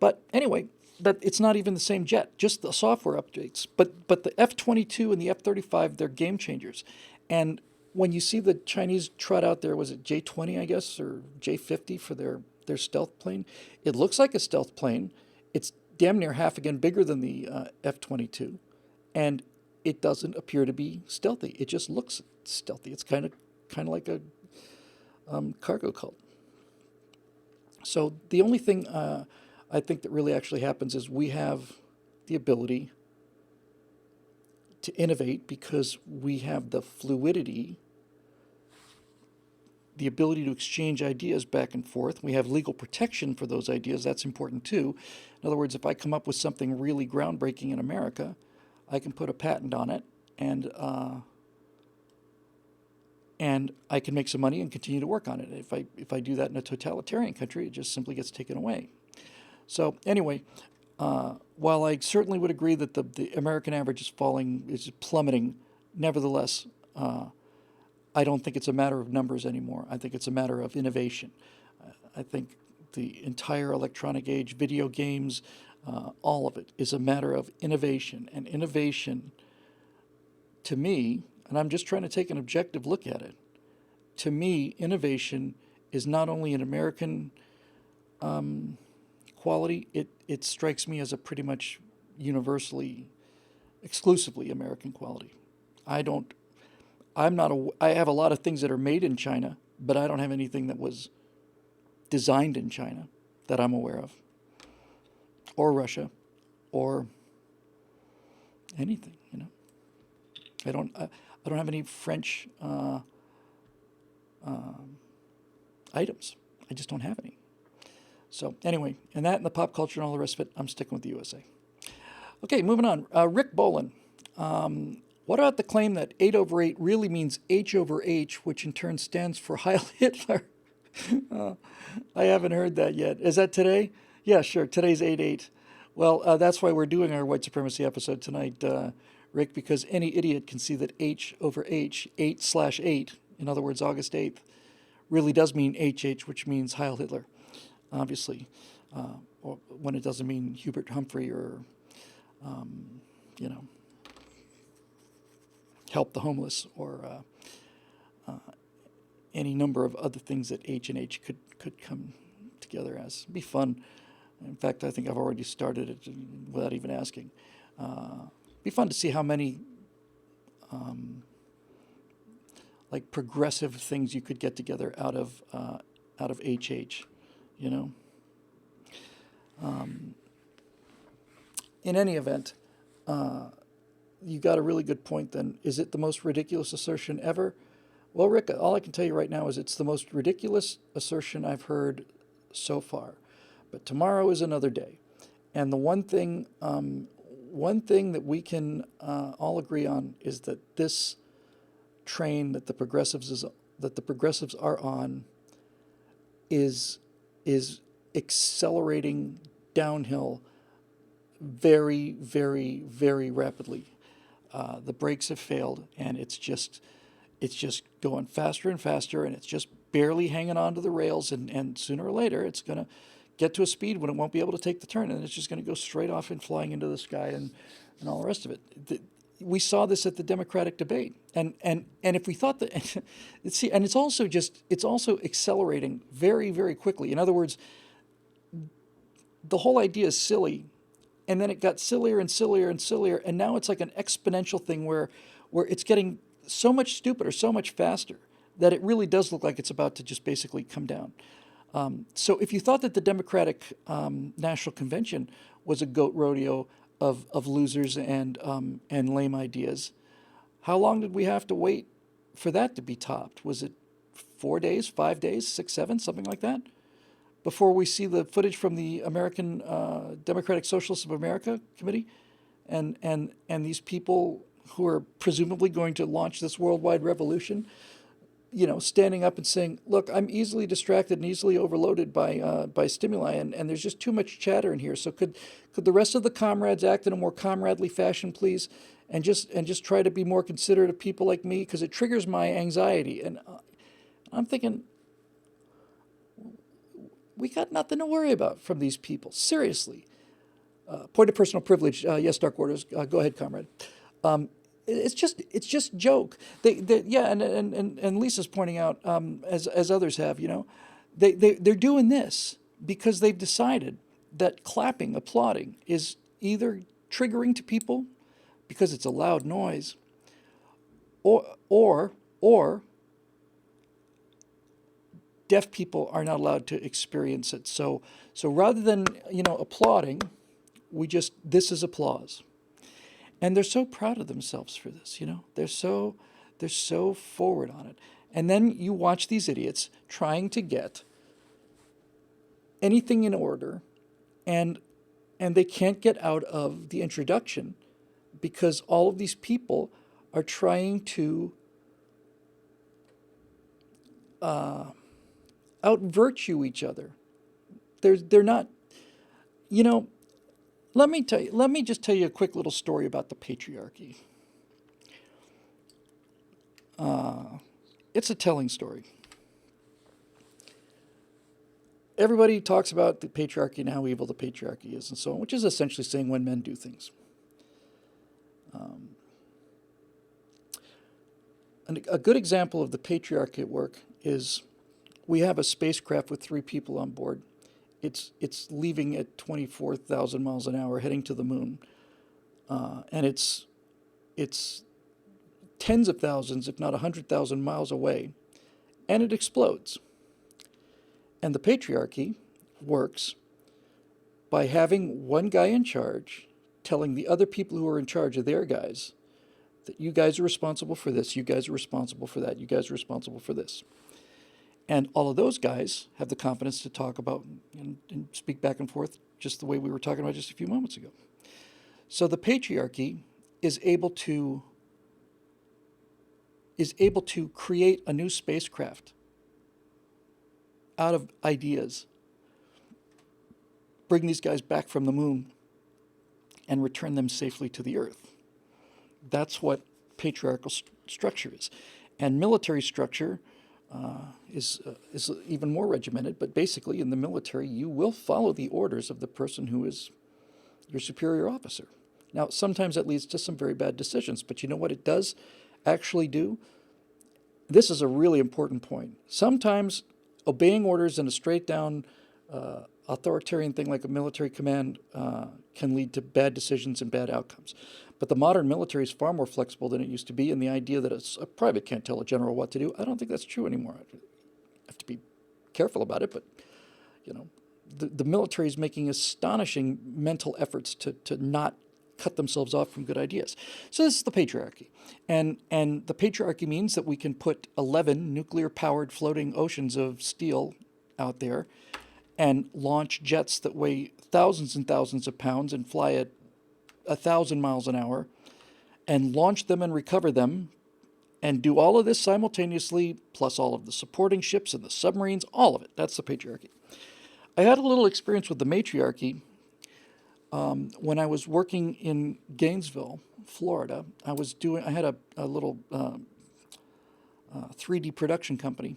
But anyway, that it's not even the same jet, just the software updates. But the F-22 and the F-35, they're game changers. And when you see the Chinese trot out there, was it J-20, I guess, or J-50 for their stealth plane? It looks like a stealth plane. It's damn near half again bigger than the F-22. And it doesn't appear to be stealthy. It just looks stealthy. It's kind of like a cargo cult. So the only thing I think that really actually happens is we have the ability to innovate because we have the fluidity, the ability to exchange ideas back and forth. We have legal protection for those ideas. That's important too. In other words, if I come up with something really groundbreaking in America, I can put a patent on it, and I can make some money and continue to work on it. If I do that in a totalitarian country, it just simply gets taken away. So anyway, while I certainly would agree that the American average is plummeting, nevertheless, I don't think it's a matter of numbers anymore. I think it's a matter of innovation. I think the entire electronic age, video games, all of it is a matter of innovation. And innovation, to me, and I'm just trying to take an objective look at it, to me, innovation is not only an American quality, it strikes me as a pretty much universally, exclusively American quality. I have a lot of things that are made in China, but I don't have anything that was designed in China that I'm aware of, or Russia, or anything. I don't have any French items. I just don't have any. So anyway, and that and the pop culture and all the rest of it, I'm sticking with the USA. Okay, moving on. Rick Bolin. What about the claim that 8/8 really means H/H, which in turn stands for Heil Hitler? I haven't heard that yet. Is that today? Yeah, sure. Today's 8/8. Well, that's why we're doing our white supremacy episode tonight. Rick, because any idiot can see that H over H, 8/8, in other words, August 8th, really does mean HH, which means Heil Hitler, obviously, or when it doesn't mean Hubert Humphrey or, you know, help the homeless or any number of other things that H and H could come together as. It'd be fun. In fact, I think I've already started it without even asking. Be fun to see how many like progressive things you could get together out of HH, you know. In any event, you got a really good point. Then, is it the most ridiculous assertion ever? Well, Rick, all I can tell you right now is it's the most ridiculous assertion I've heard so far. But tomorrow is another day, and the one thing that we can all agree on is that this train that the progressives are on is accelerating downhill very, very, very rapidly. The brakes have failed, and it's just going faster and faster, and it's just barely hanging on to the rails, and sooner or later it's going to get to a speed when it won't be able to take the turn, and it's just going to go straight off and flying into the sky and all the rest of it. We saw this at the Democratic debate, and if we thought that, see, and it's also accelerating very, very quickly. In other words, the whole idea is silly, and then it got sillier and sillier and sillier, and now it's like an exponential thing where it's getting so much stupider, so much faster, that it really does look like it's about to just basically come down. So if you thought that the Democratic National Convention was a goat rodeo of losers and lame ideas, how long did we have to wait for that to be topped? Was it 4 days, 5 days, 6, 7, something like that, before we see the footage from the American Democratic Socialists of America Committee, and these people who are presumably going to launch this worldwide revolution, you know, standing up and saying, "Look, I'm easily distracted and easily overloaded by stimuli, and there's just too much chatter in here. So could the rest of the comrades act in a more comradely fashion, please, and just try to be more considerate of people like me, because it triggers my anxiety." And I'm thinking, we got nothing to worry about from these people. Seriously. Point of personal privilege. Yes, Dark Orders. Go ahead, comrade. It's just joke. Yeah, and Lisa's pointing out, as others have, you know, they're doing this because they've decided that clapping, applauding, is either triggering to people because it's a loud noise, or deaf people are not allowed to experience it. So rather than, you know, applauding, this is applause. And they're so proud of themselves for this, you know. They're so forward on it. And then you watch these idiots trying to get anything in order, and they can't get out of the introduction because all of these people are trying to out-virtue each other. They're not, you know. Let me just tell you a quick little story about the patriarchy. It's a telling story. Everybody talks about the patriarchy and how evil the patriarchy is and so on, which is essentially saying when men do things. And a good example of the patriarchy at work is we have a spacecraft with 3 people on board. It's leaving at 24,000 miles an hour, heading to the moon, and it's tens of thousands, if not 100,000 miles away, and it explodes. And the patriarchy works by having one guy in charge telling the other people who are in charge of their guys that you guys are responsible for this, you guys are responsible for that, you guys are responsible for this. And all of those guys have the confidence to talk about and speak back and forth just the way we were talking about just a few moments ago. So the patriarchy is able to create a new spacecraft out of ideas, bring these guys back from the moon, and return them safely to the Earth That's what patriarchal structure is. And military structure is even more regimented, but basically in the military, you will follow the orders of the person who is your superior officer. Now, sometimes that leads to some very bad decisions, but you know what it does actually do? This is a really important point. Sometimes obeying orders in a straight down authoritarian thing like a military command can lead to bad decisions and bad outcomes. But the modern military is far more flexible than it used to be, and the idea that a private can't tell a general what to do, I don't think that's true anymore. I have to be careful about it, but you know, the military is making astonishing mental efforts to not cut themselves off from good ideas. So this is the patriarchy. And the patriarchy means that we can put 11 nuclear-powered floating oceans of steel out there and launch jets that weigh thousands and thousands of pounds and fly at 1,000 miles an hour and launch them and recover them and do all of this simultaneously, plus all of the supporting ships and the submarines, all of it. That's the patriarchy. I had a little experience with the matriarchy when I was working in Gainesville, Florida. I had a little 3D production company,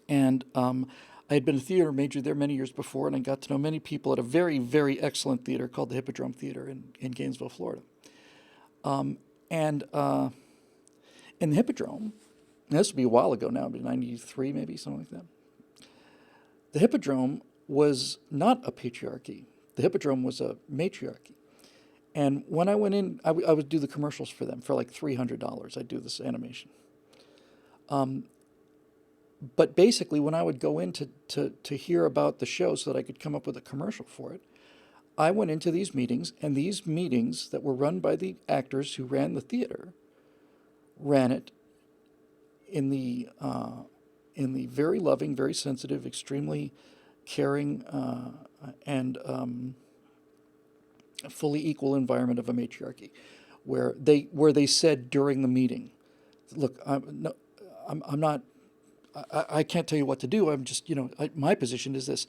and I had been a theater major there many years before, and I got to know many people at a very, very excellent theater called the Hippodrome Theater in Gainesville, Florida. In the Hippodrome, and this would be a while ago now, it'd be 93 maybe, something like that. The Hippodrome was not a patriarchy. The Hippodrome was a matriarchy. And when I went in, I would do the commercials for them for like $300. I'd do this animation. But basically, when I would go in to hear about the show so that I could come up with a commercial for it, I went into these meetings, and these meetings that were run by the actors who ran the theater ran it in the very loving, very sensitive, extremely caring, and fully equal environment of a matriarchy, where they said during the meeting, "Look, I'm not. I can't tell you what to do. I'm just, my position is this."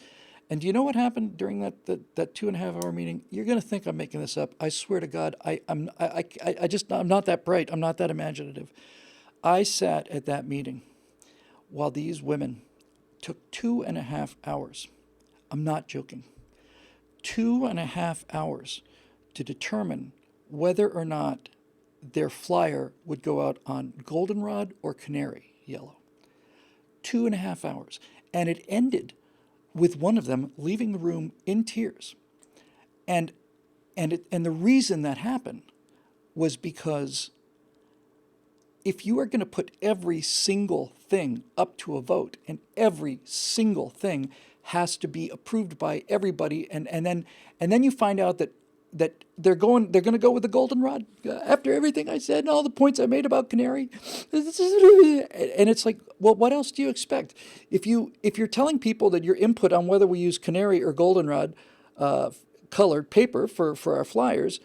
And do you know what happened during that 2.5 hour meeting? You're going to think I'm making this up. I swear to God, I'm not that bright. I'm not that imaginative. I sat at that meeting while these women took 2.5 hours. I'm not joking. 2.5 hours to determine whether or not their flyer would go out on goldenrod or canary yellow. 2.5 hours. And it ended with one of them leaving the room in tears. And the reason that happened was because if you are going to put every single thing up to a vote, and every single thing has to be approved by everybody, and then you find out that they're going to go with the goldenrod after everything I said and all the points I made about canary, and it's like, well, what else do you expect? If you're telling people that your input on whether we use canary or goldenrod colored paper for our flyers,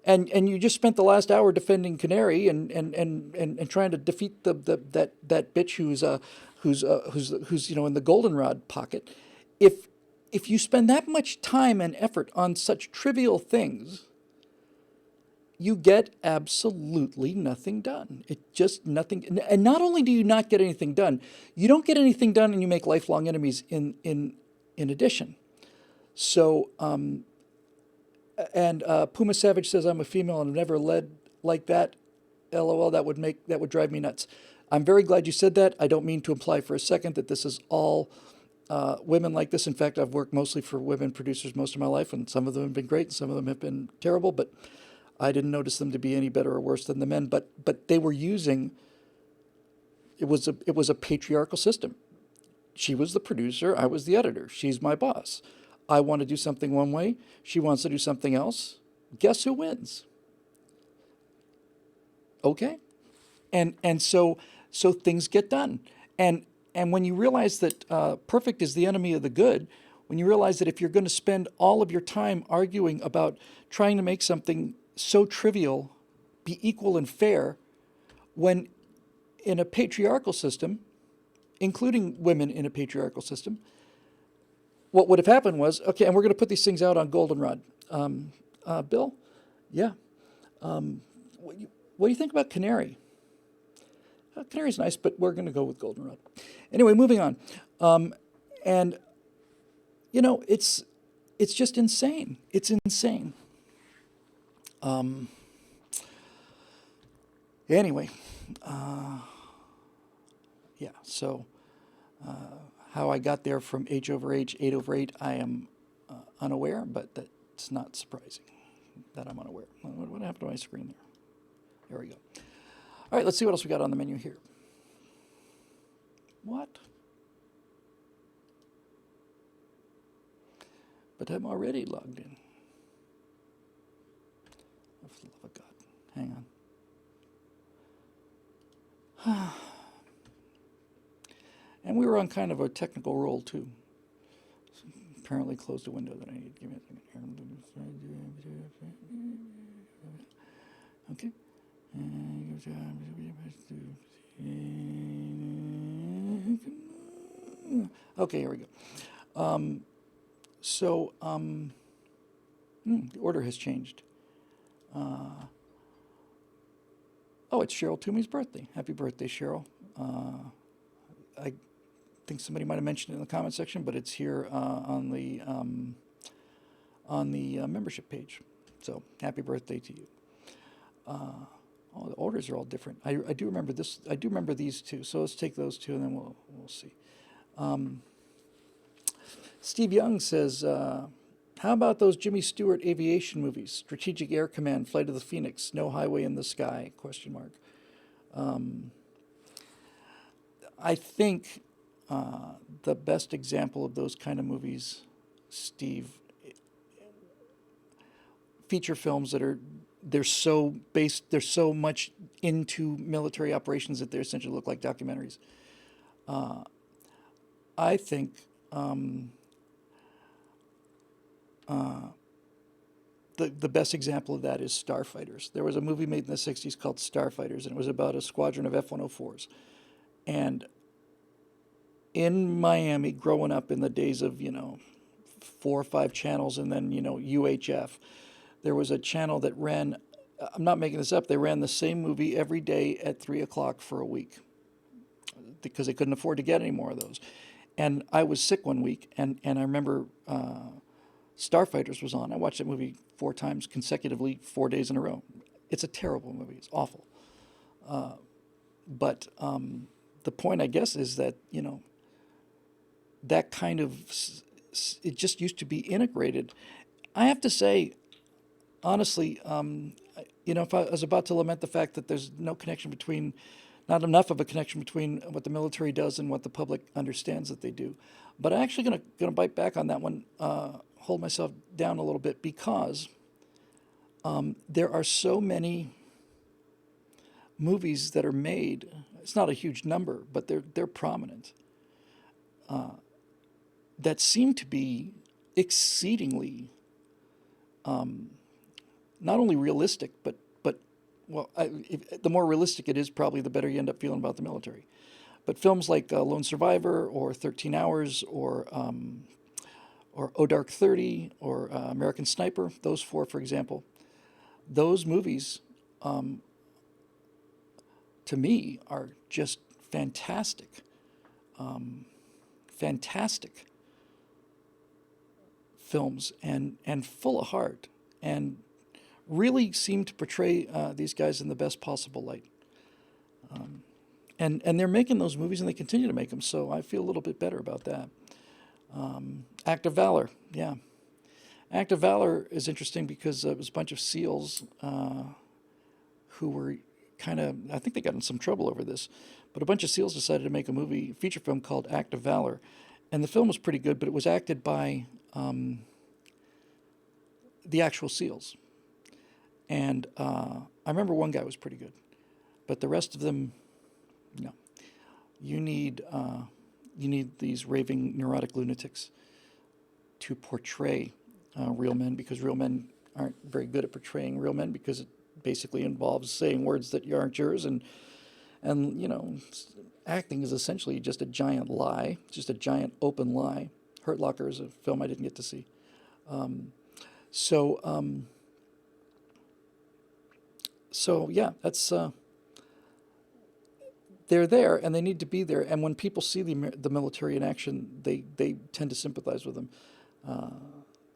and you just spent the last hour defending canary and trying to defeat that bitch who's in the goldenrod pocket, if you spend that much time and effort on such trivial things, you get absolutely nothing done. It just nothing. And not only do you not get anything done, you don't get anything done, and you make lifelong enemies in addition. So, Puma Savage says, "I'm a female and I've never led like that. LOL, that would drive me nuts." I'm very glad you said that. I don't mean to imply for a second that this is all women like this. In fact, I've worked mostly for women producers most of my life, and some of them have been great, and some of them have been terrible, but I didn't notice them to be any better or worse than the men. But they were using, it was a patriarchal system. She was the producer, I was the editor. She's my boss. I want to do something one way, she wants to do something else. Guess who wins? Okay? And so things get done. And when you realize that perfect is the enemy of the good, when you realize that if you're going to spend all of your time arguing about trying to make something so trivial be equal and fair, when in a patriarchal system, including women in a patriarchal system, what would have happened was, okay, and we're going to put these things out on goldenrod. Bill? Yeah. what do you think about Canary? Canary's nice, but we're going to go with Goldenrod. Anyway, moving on. And it's just insane. It's insane. Anyway, yeah. So how I got there from H over H, 8 over 8, I am unaware, but that's not surprising that I'm unaware. What happened to my screen there? There we go. All right, let's see what else we got on the menu here. What? But I'm already logged in. Oh, for the love of God. Hang on. And we were on kind of a technical roll, too. So apparently closed a window that I need. Give me a second here. Okay. Okay, here we go. The order has changed. Oh, it's Cheryl Toomey's birthday. Happy birthday, Cheryl. I think somebody might have mentioned it in the comment section, but it's here on the membership page. So happy birthday to you. Oh, the orders are all different. I do remember this. I do remember these two. So let's take those two, and then we'll see. Steve Young says, "How about those Jimmy Stewart aviation movies? Strategic Air Command, Flight of the Phoenix, No Highway in the Sky?" Question mark. I think the best example of those kind of movies, Steve, feature films that are they're so much into military operations that they essentially look like documentaries. I think the best example of that is Starfighters. There was a movie made in the 60s called Starfighters, and it was about a squadron of F-104s. And in Miami, growing up in the days of, 4 or 5 channels and then, UHF, there was a channel that ran, I'm not making this up, they ran the same movie every day at 3 o'clock for a week because they couldn't afford to get any more of those. And I was sick one week, and I remember Starfighters was on. I watched that movie 4 times consecutively, 4 days in a row. It's a terrible movie. It's awful. But the point, I guess, is that, that kind of, it just used to be integrated. I have to say, honestly, if I was about to lament the fact that there's no connection between, not enough of a connection between what the military does and what the public understands that they do. But I'm actually gonna bite back on that one, hold myself down a little bit, because there are so many movies that are made. It's not a huge number, but they're prominent. That seem to be exceedingly not only realistic, but well, the more realistic it is, probably the better you end up feeling about the military. But films like Lone Survivor or 13 Hours or O Dark 30 or American Sniper, those 4, for example, those movies, to me, are just fantastic. Fantastic films and full of heart and really seem to portray these guys in the best possible light. And they're making those movies, and they continue to make them, so I feel a little bit better about that. Act of Valor, yeah. Act of Valor is interesting because it was a bunch of SEALs who were kind of, I think they got in some trouble over this, but a bunch of SEALs decided to make a feature film called Act of Valor. And the film was pretty good, but it was acted by the actual SEALs. And I remember one guy was pretty good, but the rest of them, no. You need these raving neurotic lunatics to portray real men, because real men aren't very good at portraying real men, because it basically involves saying words that aren't yours, and acting is essentially just a giant lie, just a giant open lie. Hurt Locker is a film I didn't get to see. So yeah, that's they're there and they need to be there. And when people see the military in action, they tend to sympathize with them. Uh,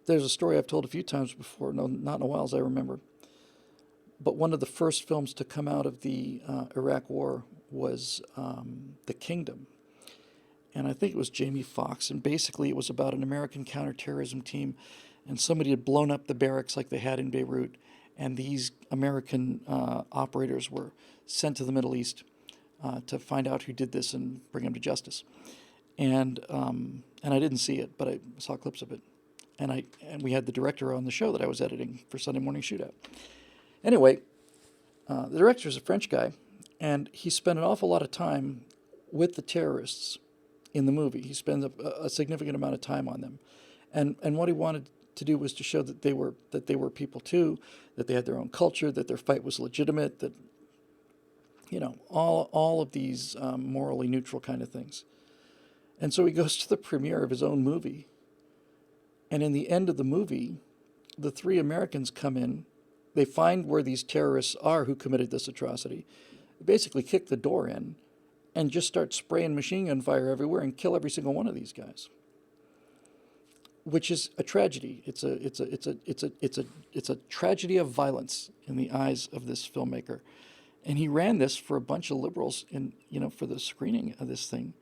there's a story I've told a few times before, no, not in a while as I remember, but one of the first films to come out of the Iraq War was The Kingdom. And I think it was Jamie Foxx. And basically, it was about an American counterterrorism team. And somebody had blown up the barracks like they had in Beirut. And these American operators were sent to the Middle East to find out who did this and bring them to justice. And I didn't see it, but I saw clips of it. And we had the director on the show that I was editing for Sunday Morning Shootout. Anyway, the director is a French guy, and he spent an awful lot of time with the terrorists in the movie. He spends a significant amount of time on them, and what he wanted to do was to show that they were people too, that they had their own culture, that their fight was legitimate, that all of these morally neutral kind of things. And so he goes to the premiere of his own movie, and in the end of the movie, the three Americans come in. They find where these terrorists are who committed this atrocity. They basically kick the door in and just start spraying machine gun fire everywhere and kill every single one of these guys, which is a tragedy. It's a tragedy of violence in the eyes of this filmmaker. And he ran this for a bunch of liberals for the screening of this thing.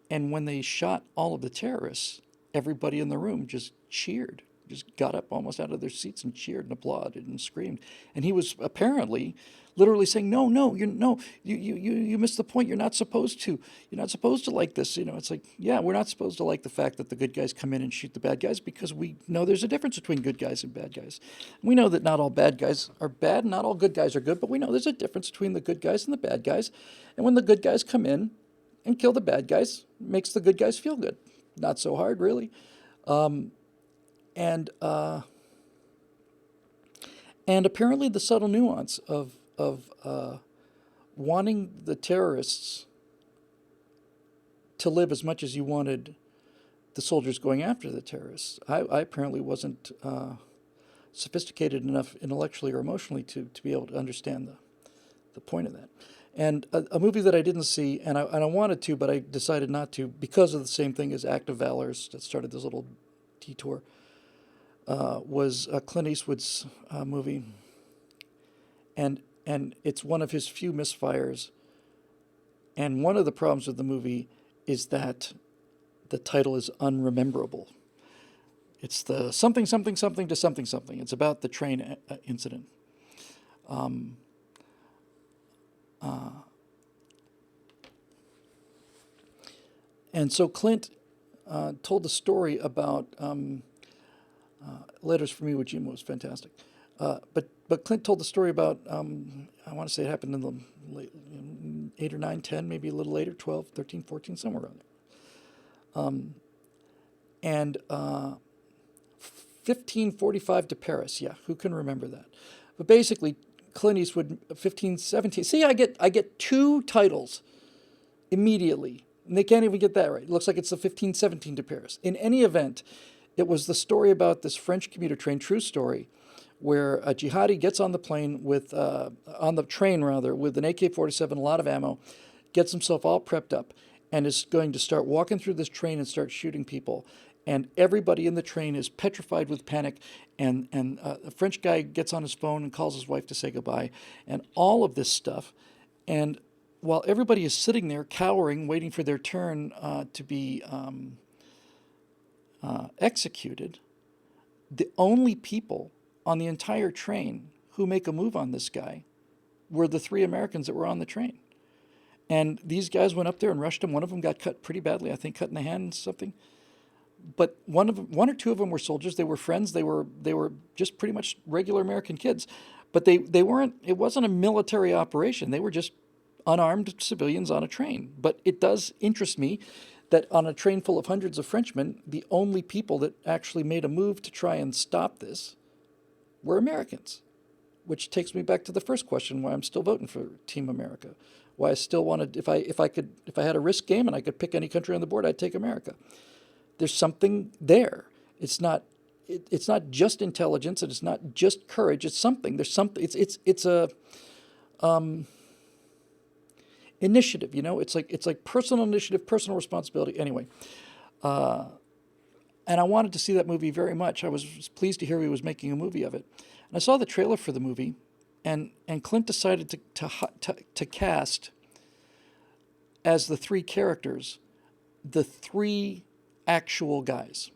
And when they shot all of the terrorists, everybody in the room just cheered, just got up almost out of their seats and cheered and applauded and screamed. And he was apparently literally saying, no, you missed the point. You're not supposed to. You're not supposed to like this. It's like, yeah, we're not supposed to like the fact that the good guys come in and shoot the bad guys because we know there's a difference between good guys and bad guys. We know that not all bad guys are bad, not all good guys are good, but we know there's a difference between the good guys and the bad guys. And when the good guys come in and kill the bad guys, it makes the good guys feel good. Not so hard, really. And apparently the subtle nuance of wanting the terrorists to live as much as you wanted the soldiers going after the terrorists. I apparently wasn't sophisticated enough intellectually or emotionally to be able to understand the point of that. And a movie that I didn't see, and I wanted to, but I decided not to because of the same thing as Act of Valors that started this little detour, was Clint Eastwood's movie. And it's one of his few misfires. And one of the problems with the movie is that the title is unrememberable. It's the something, something, something to something, something. It's about the train incident. And so Clint told the story about Letters from Iwo Jima was fantastic. But Clint told the story about, I want to say it happened in the late, 8 or 9, 10, maybe a little later, 12, 13, 14, somewhere around there. And 1545 to Paris, yeah, who can remember that? But basically, Clint Eastwood, 1517. See, I get two titles immediately, and they can't even get that right. It looks like it's the 1517 to Paris. In any event, it was the story about this French commuter train, true story, where a jihadi gets on the plane on the train with an AK-47, a lot of ammo, gets himself all prepped up, and is going to start walking through this train and start shooting people. And everybody in the train is petrified with panic, and a French guy gets on his phone and calls his wife to say goodbye, and all of this stuff. And while everybody is sitting there cowering, waiting for their turn to be executed, the only people on the entire train who make a move on this guy were the three Americans that were on the train. And these guys went up there and rushed him. One of them got cut pretty badly, I think cut in the hand and something. But one or two of them were soldiers. They were friends. They were just pretty much regular American kids. But they weren't. It wasn't a military operation. They were just unarmed civilians on a train. But it does interest me that on a train full of hundreds of Frenchmen, the only people that actually made a move to try and stop this were Americans, which takes me back to the first question: why I'm still voting for Team America. Why I still wanted, if I had a risk game and I could pick any country on the board, I'd take America. There's something there. It's not just intelligence, and it's not just courage. It's something. There's something. It's a Initiative, it's like personal initiative, personal responsibility. Anyway, and I wanted to see that movie very much. I was pleased to hear he was making a movie of it. And I saw the trailer for the movie, and Clint decided to cast as the three characters the three actual guys.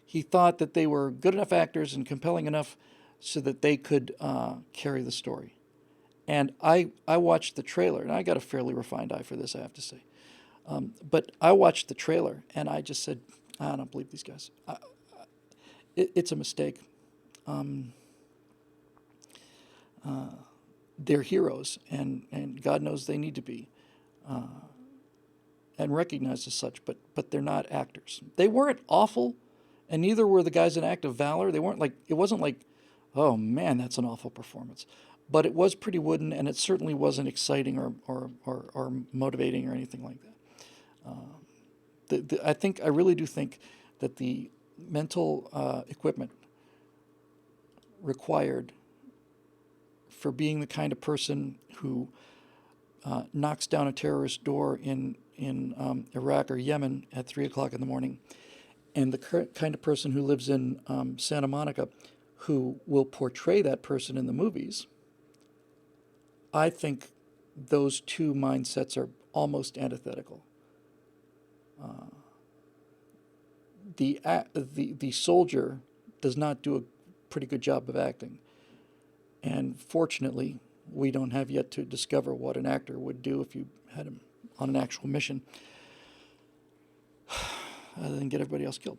He thought that they were good enough actors and compelling enough so that they could carry the story. And I watched the trailer, and I got a fairly refined eye for this, I have to say. But I watched the trailer, and I just said, I don't believe these guys. It's a mistake. They're heroes, and God knows they need to be, and recognized as such, but they're not actors. They weren't awful, and neither were the guys in Act of Valor. They weren't like, it wasn't like, oh man, that's an awful performance. But it was pretty wooden, and it certainly wasn't exciting or motivating or anything like that. I really do think that the mental equipment required for being the kind of person who knocks down a terrorist door in Iraq or Yemen at 3 o'clock in the morning, and the kind of person who lives in Santa Monica, who will portray that person in the movies. I think those two mindsets are almost antithetical. The soldier does not do a pretty good job of acting, and fortunately, we don't have yet to discover what an actor would do if you had him on an actual mission, other than get everybody else killed.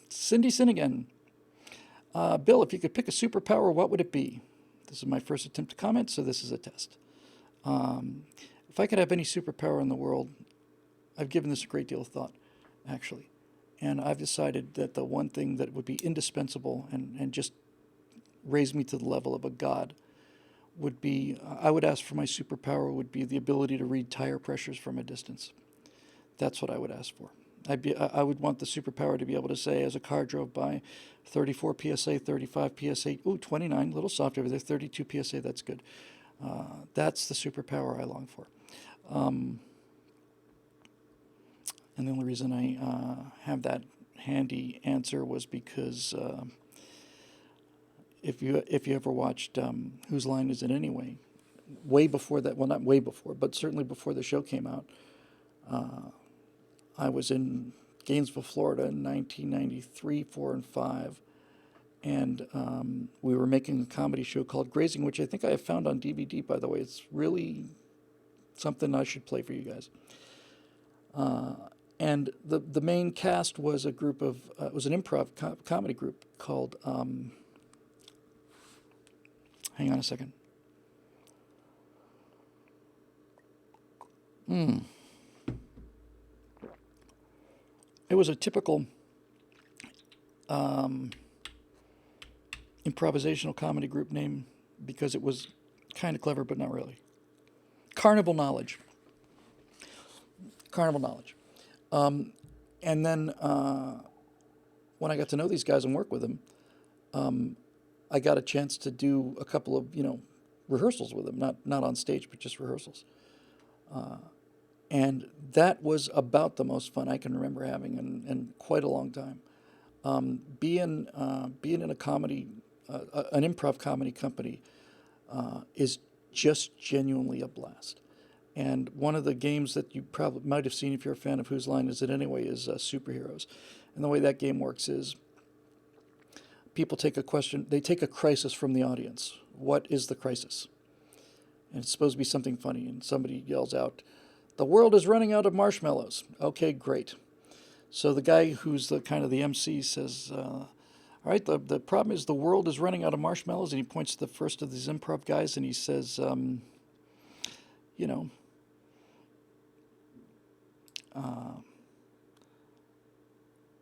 Cindy Sinnigan. Bill, if you could pick a superpower, what would it be? This is my first attempt to comment, so this is a test. If I could have any superpower in the world, I've given this a great deal of thought, actually. And I've decided that the one thing that would be indispensable and just raise me to the level of a god would be, I would ask for my superpower would be the ability to read tire pressures from a distance. That's what I would ask for. I would want the superpower to be able to say, as a car drove by, 34 PSA, 35 PSA, 29, a little soft over there, 32 PSA, that's good. That's the superpower I long for. And the only reason I have that handy answer was because if you ever watched Whose Line Is It Anyway, way before that, well, not way before, but certainly before the show came out, I was in Gainesville, Florida in 1993, 4, and 5, and we were making a comedy show called Grazing, which I think I have found on DVD, by the way. It's really something I should play for you guys. And the main cast was a group of, it was an improv comedy group called, hang on a second. It was a typical improvisational comedy group name because it was kind of clever, but not really. Carnival Knowledge. Carnival Knowledge. And then when I got to know these guys and work with them, I got a chance to do a couple of, rehearsals with them, not on stage, but just rehearsals. And that was about the most fun I can remember having in quite a long time. Being in a comedy, an improv comedy company, is just genuinely a blast. And one of the games that you probably might have seen if you're a fan of Whose Line Is It Anyway is Superheroes. And the way that game works is people take a question, they take a crisis from the audience. What is the crisis? And it's supposed to be something funny, and somebody yells out, "The world is running out of marshmallows." Okay, great. So the guy who's the kind of the MC says, all right, the problem is the world is running out of marshmallows, and he points to the first of these improv guys, and he says,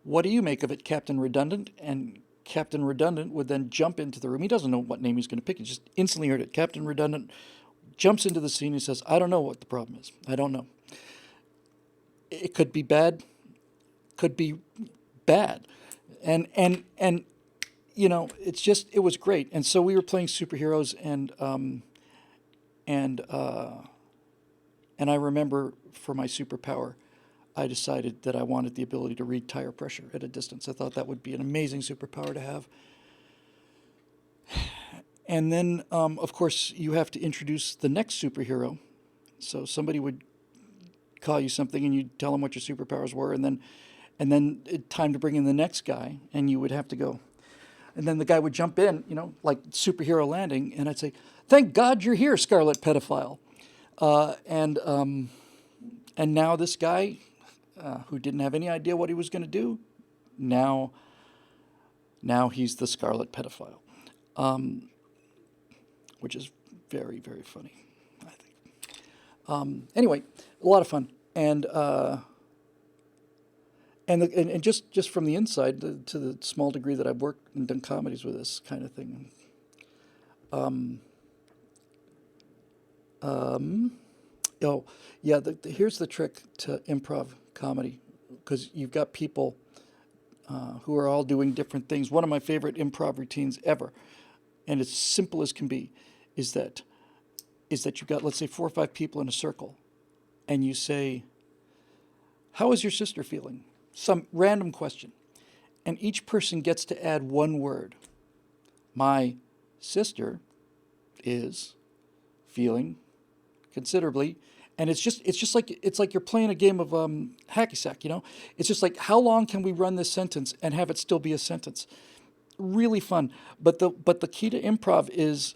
what do you make of it, Captain Redundant? And Captain Redundant would then jump into the room. He doesn't know what name he's going to pick. He just instantly heard it. Captain Redundant jumps into the scene and says, "I don't know what the problem is. I don't know. It could be bad, could be bad." And it was great. And so we were playing superheroes, and and I remember for my superpower, I decided that I wanted the ability to read tire pressure at a distance. I thought that would be an amazing superpower to have. And then, of course, you have to introduce the next superhero. So somebody would call you something, and you'd tell them what your superpowers were, and then time to bring in the next guy, and you would have to go. And then the guy would jump in, like superhero landing, and I'd say, "Thank God you're here, Scarlet Pedophile." And now this guy, who didn't have any idea what he was going to do, now he's the Scarlet Pedophile, which is very, very funny, I think. Anyway, a lot of fun, and just from the inside, to the small degree that I've worked and done comedies with this kind of thing. Oh, yeah. Here's the trick to improv comedy, because you've got people who are all doing different things. One of my favorite improv routines ever, and it's simple as can be, is that you've got, let's say, 4 or 5 people in a circle, and you say, "How is your sister feeling?" Some random question, and each person gets to add one word. "My sister is feeling considerably," and it's like you're playing a game of hacky sack. It's just like, how long can we run this sentence and have it still be a sentence? Really fun. But the key to improv is,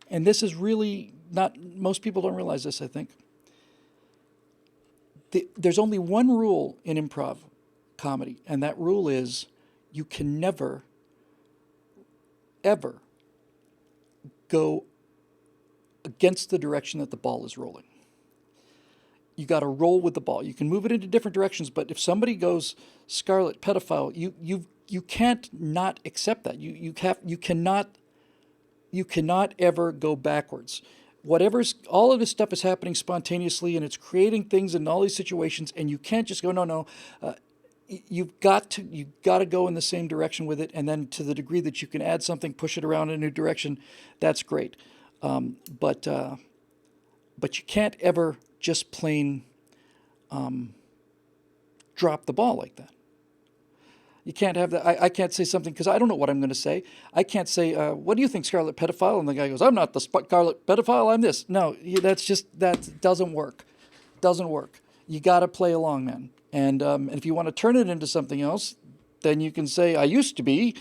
and this is really not, most people don't realize this, I think. There's only one rule in improv comedy, and that rule is you can never, ever go against the direction that the ball is rolling. You got to roll with the ball. You can move it into different directions, but if somebody goes Scarlet Pedophile, you can't not accept that. You cannot ever go backwards. All of this stuff is happening spontaneously, and it's creating things in all these situations, and you can't just go, no. You've got to go in the same direction with it, and then to the degree that you can add something, push it around in a new direction, that's great. But you can't ever just plain drop the ball like that. You can't have that. I can't say something because I don't know what I'm going to say. I can't say, "What do you think, Scarlet Pedophile?" And the guy goes, "I'm not the Scarlet Pedophile. I'm this." No, that doesn't work. Doesn't work. You got to play along, man. And if you want to turn it into something else, then you can say, "I used to be,"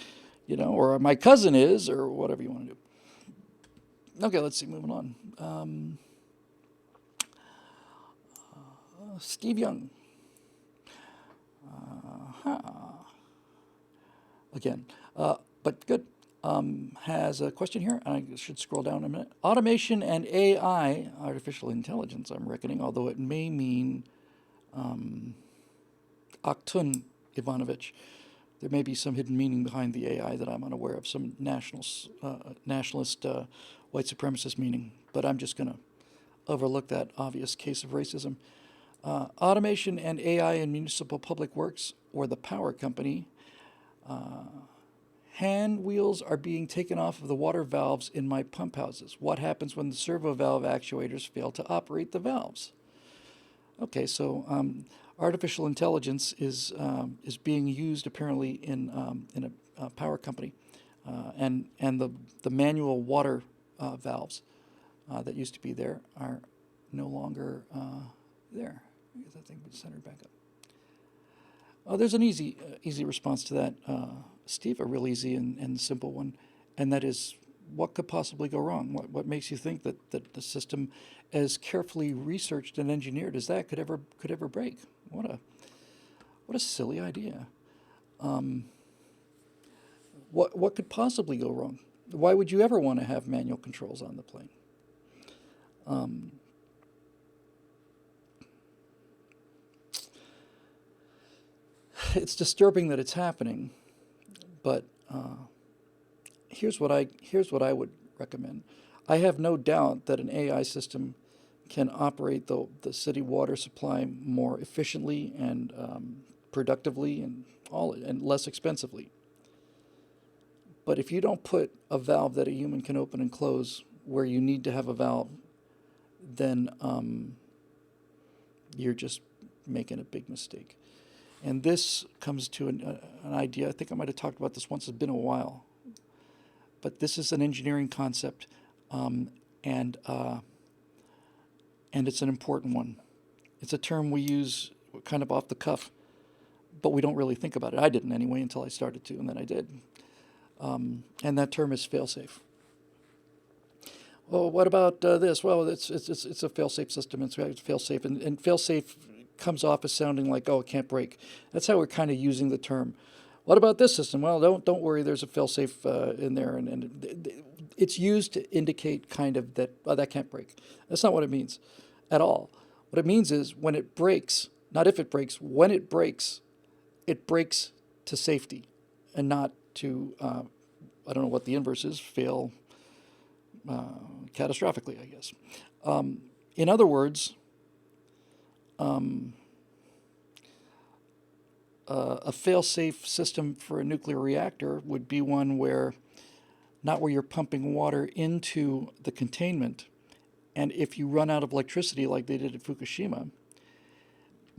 or "My cousin is," or whatever you want to do. Okay, let's see. Moving on. Steve Young. Again, but good. Has a question here. I should scroll down a minute. Automation and AI, artificial intelligence, I'm reckoning, although it may mean Aktun Ivanovich. There may be some hidden meaning behind the AI that I'm unaware of, some nationalist white supremacist meaning, but I'm just going to overlook that obvious case of racism. Automation and AI in municipal public works or the power company. Hand wheels are being taken off of the water valves in my pump houses. What happens when the servo valve actuators fail to operate the valves? Okay, so artificial intelligence is being used apparently in a power company, and the manual water valves that used to be there are no longer there. I guess that thing would center back up. There's an easy response to that, Steve, a real easy and simple one, and that is, what could possibly go wrong? What makes you think that the system, as carefully researched and engineered as that, could ever break? What a silly idea. What could possibly go wrong? Why would you ever want to have manual controls on the plane? It's disturbing that it's happening, but here's what I would recommend. I have no doubt that an AI system can operate the city water supply more efficiently and productively and less expensively. But if you don't put a valve that a human can open and close where you need to have a valve, then you're just making a big mistake. And this comes to an idea. I think I might have talked about this once. It's been a while. But this is an engineering concept, um, and it's an important one. It's a term we use kind of off the cuff, but we don't really think about it. I didn't anyway until I started to, and then I did. And that term is fail-safe. Well, what about this? Well, it's a fail-safe system. It's fail-safe, and fail-safe comes off as sounding like, oh, it can't break. That's how we're kind of using the term. What about this system? Well, don't worry. There's a fail-safe in there, and it's used to indicate kind of that that can't break. That's not what it means at all. What it means is when it breaks, not if it breaks, when it breaks to safety, and not to I don't know what the inverse is. Fail catastrophically, I guess. In other words, a fail-safe system for a nuclear reactor would be one where, not where you're pumping water into the containment, and if you run out of electricity like they did at Fukushima,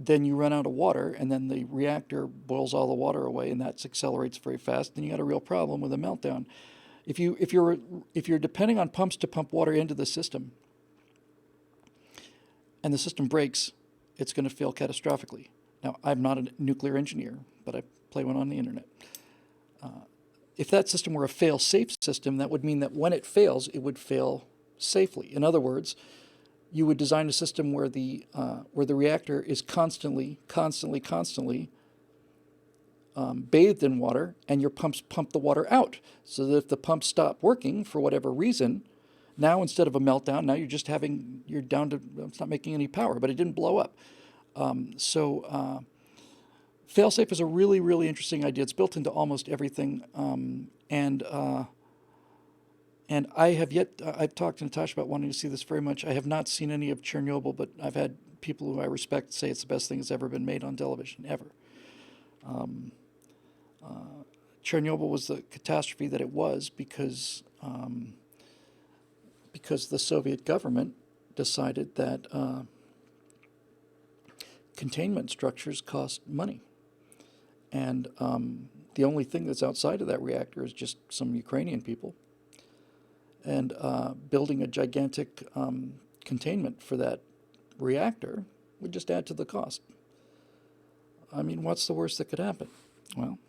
then you run out of water, and then the reactor boils all the water away, and that accelerates very fast. Then you got a real problem with a meltdown. If you're depending on pumps to pump water into the system, and the system breaks, it's going to fail catastrophically. Now, I'm not a nuclear engineer, but I play one on the internet. If that system were a fail-safe system, that would mean that when it fails, it would fail safely. In other words, you would design a system where the reactor is constantly bathed in water, and your pumps pump the water out. So that if the pumps stop working for whatever reason, now instead of a meltdown, now you're down to, it's not making any power, but it didn't blow up. Fail-safe is a really, really interesting idea. It's built into almost everything, and I have yet. I've talked to Natasha about wanting to see this very much. I have not seen any of Chernobyl, but I've had people who I respect say it's the best thing that's ever been made on television ever. Chernobyl was the catastrophe that it was because the Soviet government decided that containment structures cost money. And the only thing that's outside of that reactor is just some Ukrainian people. And building a gigantic containment for that reactor would just add to the cost. I mean, what's the worst that could happen? Well,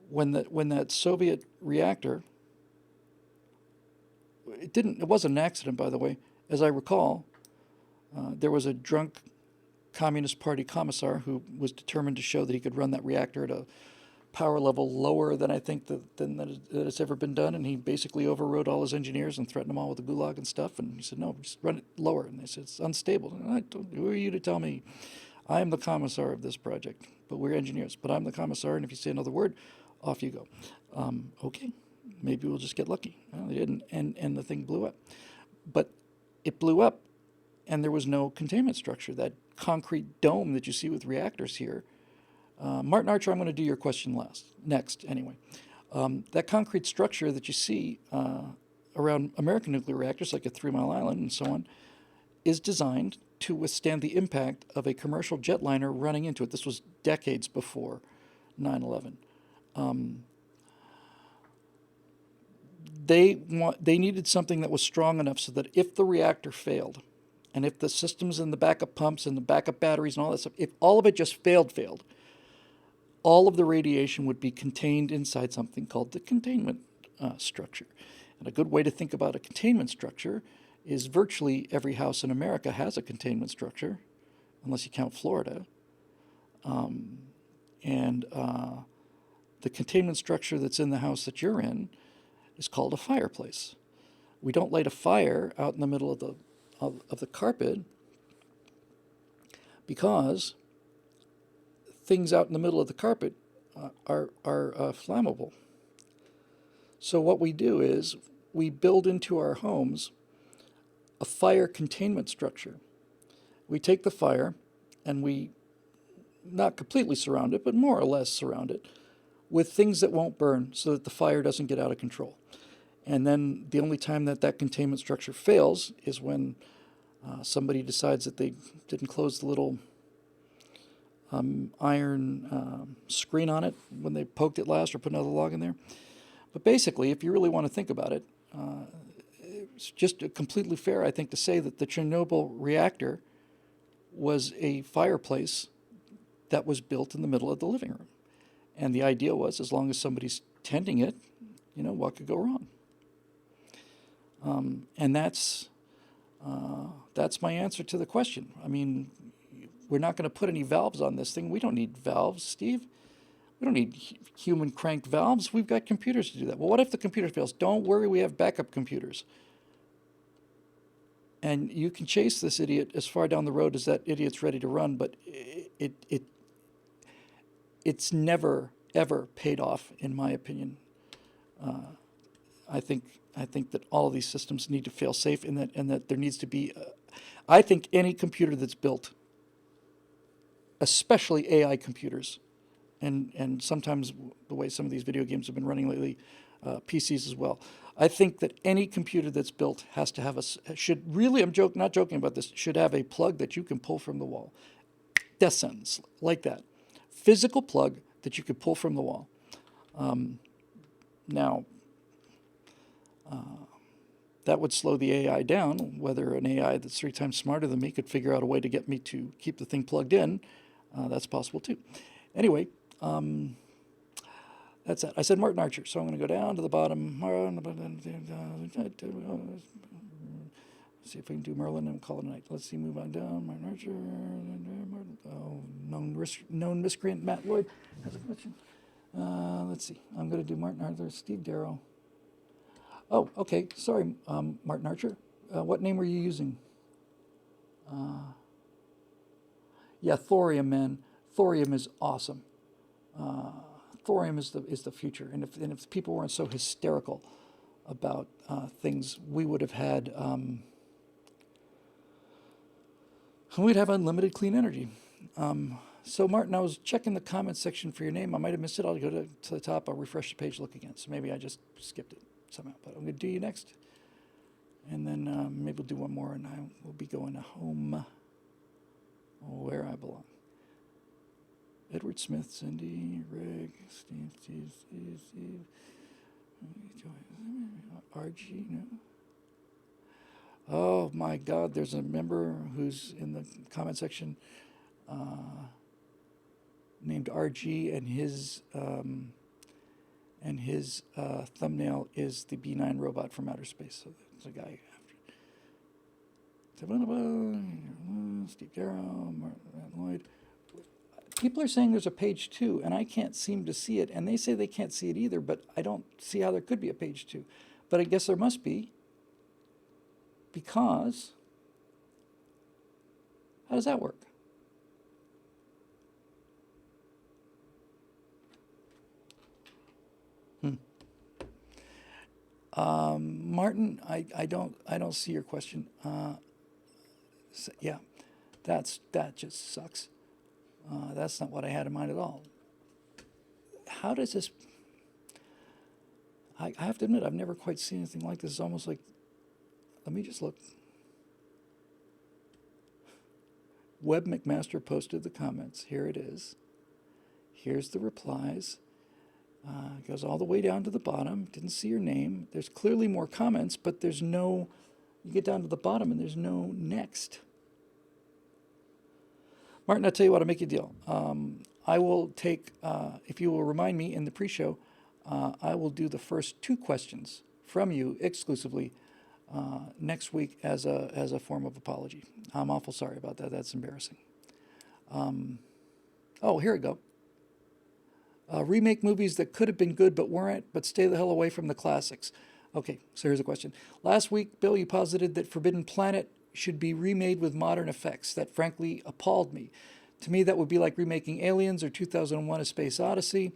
when that Soviet reactor, it wasn't an accident, by the way. As I recall, there was a drunk Communist Party commissar who was determined to show that he could run that reactor at a power level lower than I think that it's ever been done, and he basically overrode all his engineers and threatened them all with the gulag and stuff. And he said, "No, just run it lower." And they said, "It's unstable." And who are you to tell me? I am the commissar of this project, but we're engineers. But I'm the commissar, and if you say another word, off you go. Okay, maybe we'll just get lucky. Well, they didn't, and the thing blew up. But it blew up, and there was no containment structure. That concrete dome that you see with reactors here. Martin Archer, I'm going to do your question next, anyway. That concrete structure that you see around American nuclear reactors, like at 3 Mile Island and so on, is designed to withstand the impact of a commercial jetliner running into it. This was decades before 9/11. They needed something that was strong enough so that if the reactor failed, and if the systems and the backup pumps and the backup batteries and all that stuff, if all of it just failed, all of the radiation would be contained inside something called the containment structure. And a good way to think about a containment structure is virtually every house in America has a containment structure, unless you count Florida. The containment structure that's in the house that you're in is called a fireplace. We don't light a fire out in the middle of the carpet because things out in the middle of the carpet are flammable. So what we do is we build into our homes a fire containment structure. We take the fire and we not completely surround it, but more or less surround it with things that won't burn so that the fire doesn't get out of control. And then the only time that that containment structure fails is when somebody decides that they didn't close the little iron screen on it when they poked it last or put another log in there. But basically, if you really want to think about it, it's just completely fair, I think, to say that the Chernobyl reactor was a fireplace that was built in the middle of the living room. And the idea was, as long as somebody's tending it, what could go wrong? And that's my answer to the question. I mean, we're not going to put any valves on this thing. We don't need valves, Steve. We don't need human cranked valves. We've got computers to do that. Well, what if the computer fails? Don't worry, we have backup computers. And you can chase this idiot as far down the road as that idiot's ready to run, but it's never, ever paid off, in my opinion. I think that all of these systems need to fail safe, and that there needs to be. I think any computer that's built, especially AI computers, and sometimes the way some of these video games have been running lately, PCs as well. I think that any computer that's built has to have not joking about this, should have a plug that you can pull from the wall. Death sentence, like that. Physical plug that you could pull from the wall. Now, that would slow the AI down. Whether an AI that's 3 times smarter than me could figure out a way to get me to keep the thing plugged in, that's possible too. Anyway, that's that. I said Martin Archer, so I'm going to go down to the bottom. See if we can do Merlin and call it a night. Let's see, move on down. Martin Archer. Known miscreant Matt Lloyd has a question. Let's see. I'm going to do Martin Archer, Steve Darrow. Oh, okay. Sorry, Martin Archer. What name were you using? Yeah, thorium, man. Thorium is awesome. Thorium is the future. And if people weren't so hysterical about things, we would have had we'd have unlimited clean energy. So Martin, I was checking the comments section for your name. I might have missed it. I'll go to the top. I'll refresh the page, look again. So maybe I just skipped it somehow. But I'm going to do you next. And then maybe we'll do one more, and I will be going home where I belong. Edward Smith, Cindy, Rick, Steve, RG, no. Oh my God, there's a member who's in the comment section named RG, and his thumbnail is the B9 robot from outer space. So there's a guy after. Steve Darrow, Matt Lloyd. People are saying there's a page 2, and I can't seem to see it, and they say they can't see it either, but I don't see how there could be a page 2. But I guess there must be, because how does that work? Martin, I don't see your question. Yeah, that just sucks. That's not what I had in mind at all. How does this? I have to admit, I've never quite seen anything like this. It's almost like, let me just look. Webb McMaster posted the comments. Here it is. Here's the replies. It goes all the way down to the bottom. Didn't see your name. There's clearly more comments, but there's no, you get down to the bottom and there's no next. Martin, I'll tell you what, I'll make you a deal. I will take, if you will remind me in the pre-show, I will do the first 2 questions from you exclusively next week as a form of apology. I'm awful sorry about that. That's embarrassing. Oh, here we go. Remake movies that could have been good but weren't, but stay the hell away from the classics. Okay, so here's a question. Last week, Bill, you posited that Forbidden Planet should be remade with modern effects. That frankly appalled me. To me, that would be like remaking Aliens or 2001: A Space Odyssey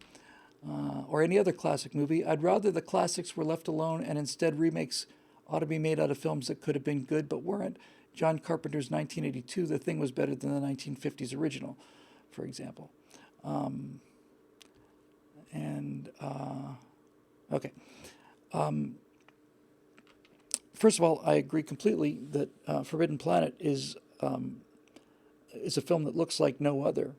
or any other classic movie. I'd rather the classics were left alone and instead remakes ought to be made out of films that could have been good but weren't. John Carpenter's 1982, The Thing was better than the 1950s original, for example. And okay. First of all, I agree completely that Forbidden Planet is a film that looks like no other.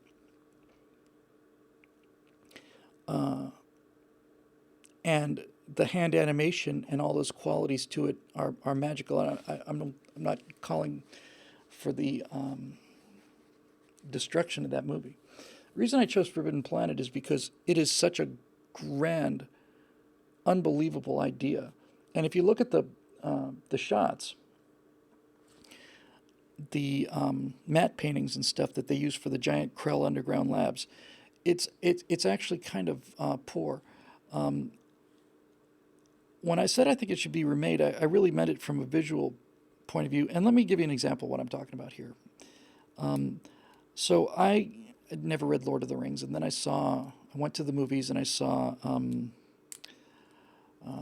And the hand animation and all those qualities to it are magical. And I'm not calling for the destruction of that movie. The reason I chose Forbidden Planet is because it is such a grand, unbelievable idea. And if you look at the shots, the matte paintings and stuff that they use for the giant Krell underground labs, it's actually kind of poor. When I said I think it should be remade, I really meant it from a visual point of view. And let me give you an example of what I'm talking about here. So I had never read Lord of the Rings, and then I went to the movies and I saw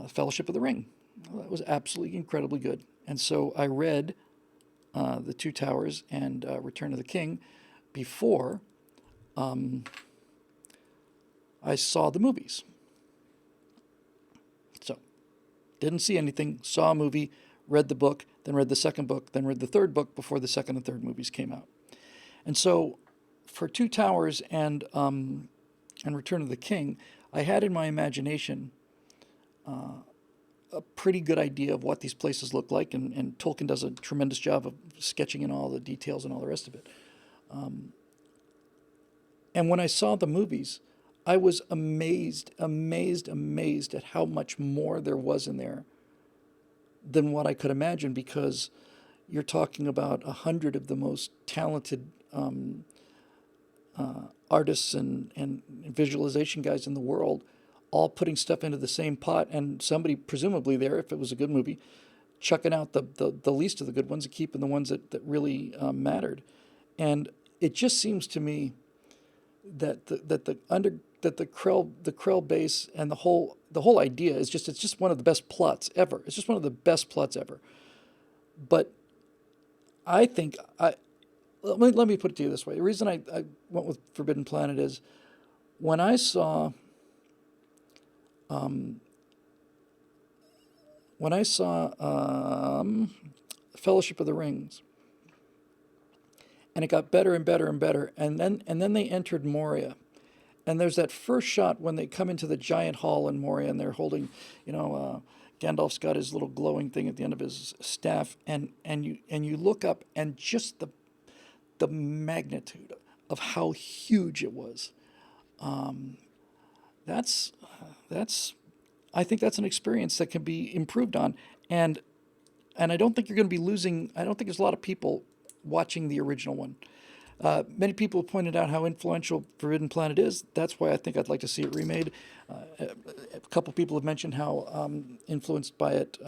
Fellowship of the Ring. Well, that was absolutely incredibly good. And so I read The Two Towers and Return of the King before I saw the movies. So didn't see anything, saw a movie, read the book, then read the second book, then read the third book before the second and third movies came out. And so for Two Towers and Return of the King, I had in my imagination a pretty good idea of what these places look like, and Tolkien does a tremendous job of sketching in all the details and all the rest of it. And when I saw the movies, I was amazed at how much more there was in there than what I could imagine, because you're talking about 100 of the most talented artists and visualization guys in the world, all putting stuff into the same pot, and somebody presumably there, if it was a good movie, chucking out the least of the good ones and keeping the ones that really mattered. And it just seems to me that the Krell base and the whole idea is it's just one of the best plots ever. It's just one of the best plots ever. But I think let me put it to you this way. The reason I went with Forbidden Planet is when I saw Fellowship of the Rings, and it got better and better and better, and then they entered Moria, and there's that first shot when they come into the giant hall in Moria, and they're holding, Gandalf's got his little glowing thing at the end of his staff, and you look up, and just the magnitude of how huge it was. That's I think that's an experience that can be improved on, and I don't think you're going to be losing. I don't think there's a lot of people watching the original one. Many people have pointed out how influential Forbidden Planet is. That's why I think I'd like to see it remade. A couple people have mentioned how influenced by it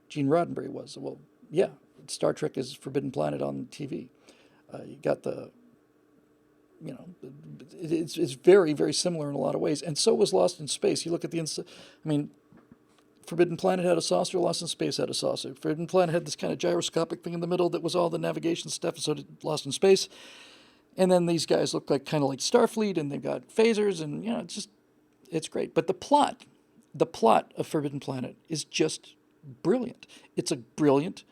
Gene Roddenberry was. Well, yeah, Star Trek is Forbidden Planet on TV. You got it's very, very similar in a lot of ways. And so was Lost in Space. You look at Forbidden Planet had a saucer, Lost in Space had a saucer. Forbidden Planet had this kind of gyroscopic thing in the middle that was all the navigation stuff, and so did Lost in Space. And then these guys look like kind of like Starfleet, and they've got phasers, and it's great. But the plot of Forbidden Planet is just brilliant. It's a brilliant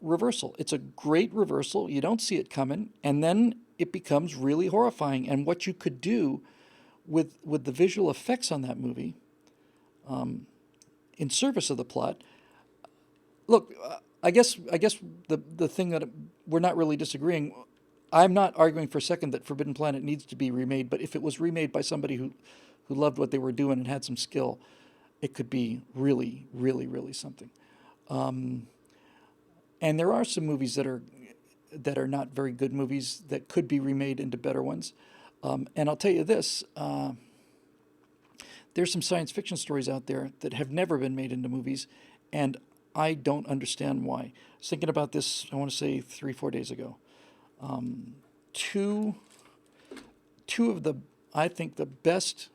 reversal. It's a great reversal. You don't see it coming, and then it becomes really horrifying. And what you could do with the visual effects on that movie, in service of the plot. Look, I guess the thing that we're not really disagreeing. I'm not arguing for a second that Forbidden Planet needs to be remade, but if it was remade by somebody who loved what they were doing and had some skill, it could be really, really, really something. And there are some movies that are not very good movies that could be remade into better ones. And I'll tell you this, there's some science fiction stories out there that have never been made into movies, and I don't understand why. I was thinking about this, I want to say 3-4 days ago. Two of the, I think, the best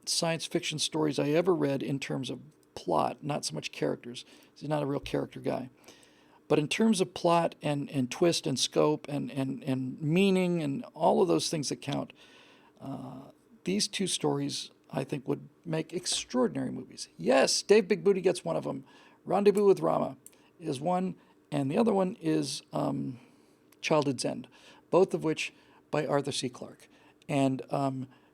science fiction stories I ever read in terms of plot, not so much characters. He's not a real character guy. But in terms of plot and twist and scope and meaning and all of those things that count, these two stories, I think, would make extraordinary movies. Yes, Dave Big Booty gets one of them. Rendezvous with Rama is one, and the other one is Childhood's End, both of which by Arthur C. Clarke. And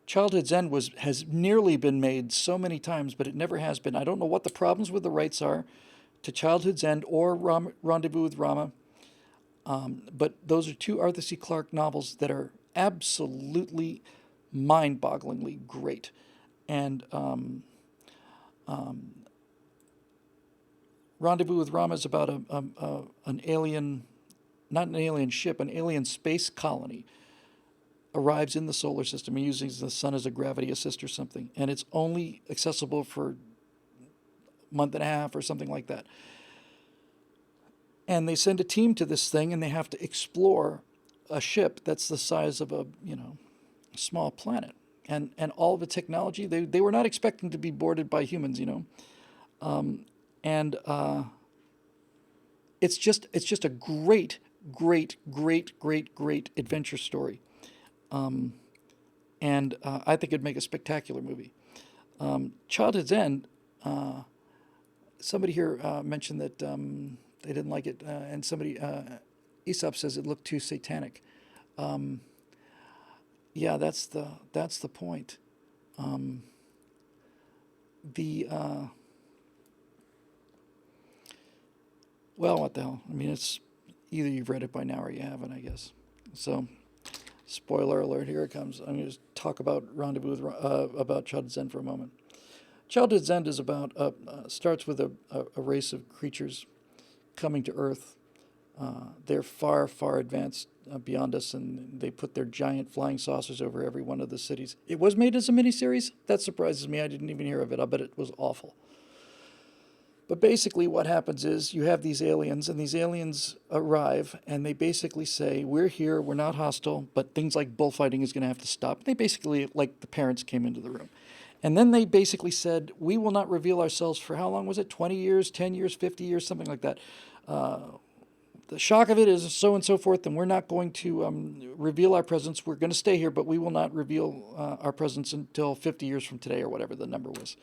Childhood's End has nearly been made so many times, but it never has been. I don't know what the problems with the rights are to Childhood's End or Rendezvous with Rama, but those are two Arthur C. Clarke novels that are absolutely mind-bogglingly great. And Rendezvous with Rama is about an alien, not an alien ship, an alien space colony arrives in the solar system and uses the sun as a gravity assist or something. And it's only accessible for a month and a half or something like that. And they send a team to this thing, and they have to explore a ship that's the size of a small planet. And all of the technology, they were not expecting to be boarded by humans, and it's just a great adventure story. And I think it'd make a spectacular movie. Childhood's End, somebody here mentioned that they didn't like it, and somebody, Aesop says it looked too satanic. Yeah, that's the point. Well, what the hell? I mean, it's either you've read it by now or you haven't, I guess. So, spoiler alert, here it comes. I'm going to talk about about Childhood's End for a moment. Childhood's End is about starts with a race of creatures coming to Earth. They're far advanced beyond us, and they put their giant flying saucers over every one of the cities. It was made as a miniseries. That surprises me. I didn't even hear of it. I bet it was awful. But basically what happens is you have these aliens, and these aliens arrive, and they basically say, we're here, we're not hostile, but things like bullfighting is going to have to stop. They basically, like the parents came into the room. And then they basically said, we will not reveal ourselves for how long was it? 20 years, 10 years, 50 years, something like that. The shock of it is so and so forth, and we're not going to reveal our presence. We're going to stay here, but we will not reveal our presence until 50 years from today or whatever the number was.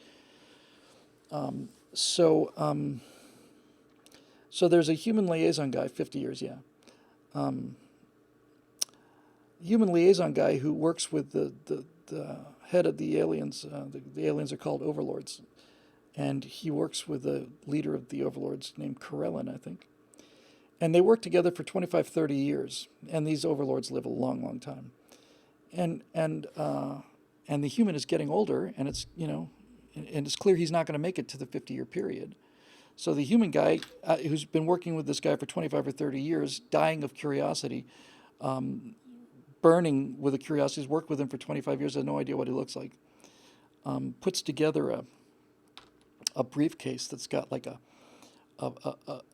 So there's a human liaison guy, 50 years, yeah. Human liaison guy who works with the head of the aliens. The aliens are called overlords. And he works with the leader of the overlords named Karelin, I think. And they work together for 25, 30 years. And these overlords live a long time. And the human is getting older, and it's, and it's clear he's not going to make it to the 50-year period. So the human guy, who's been working with this guy for 25 or 30 years, dying of curiosity, burning with a curiosity, he's worked with him for 25 years, has no idea what he looks like, puts together a briefcase that's got like a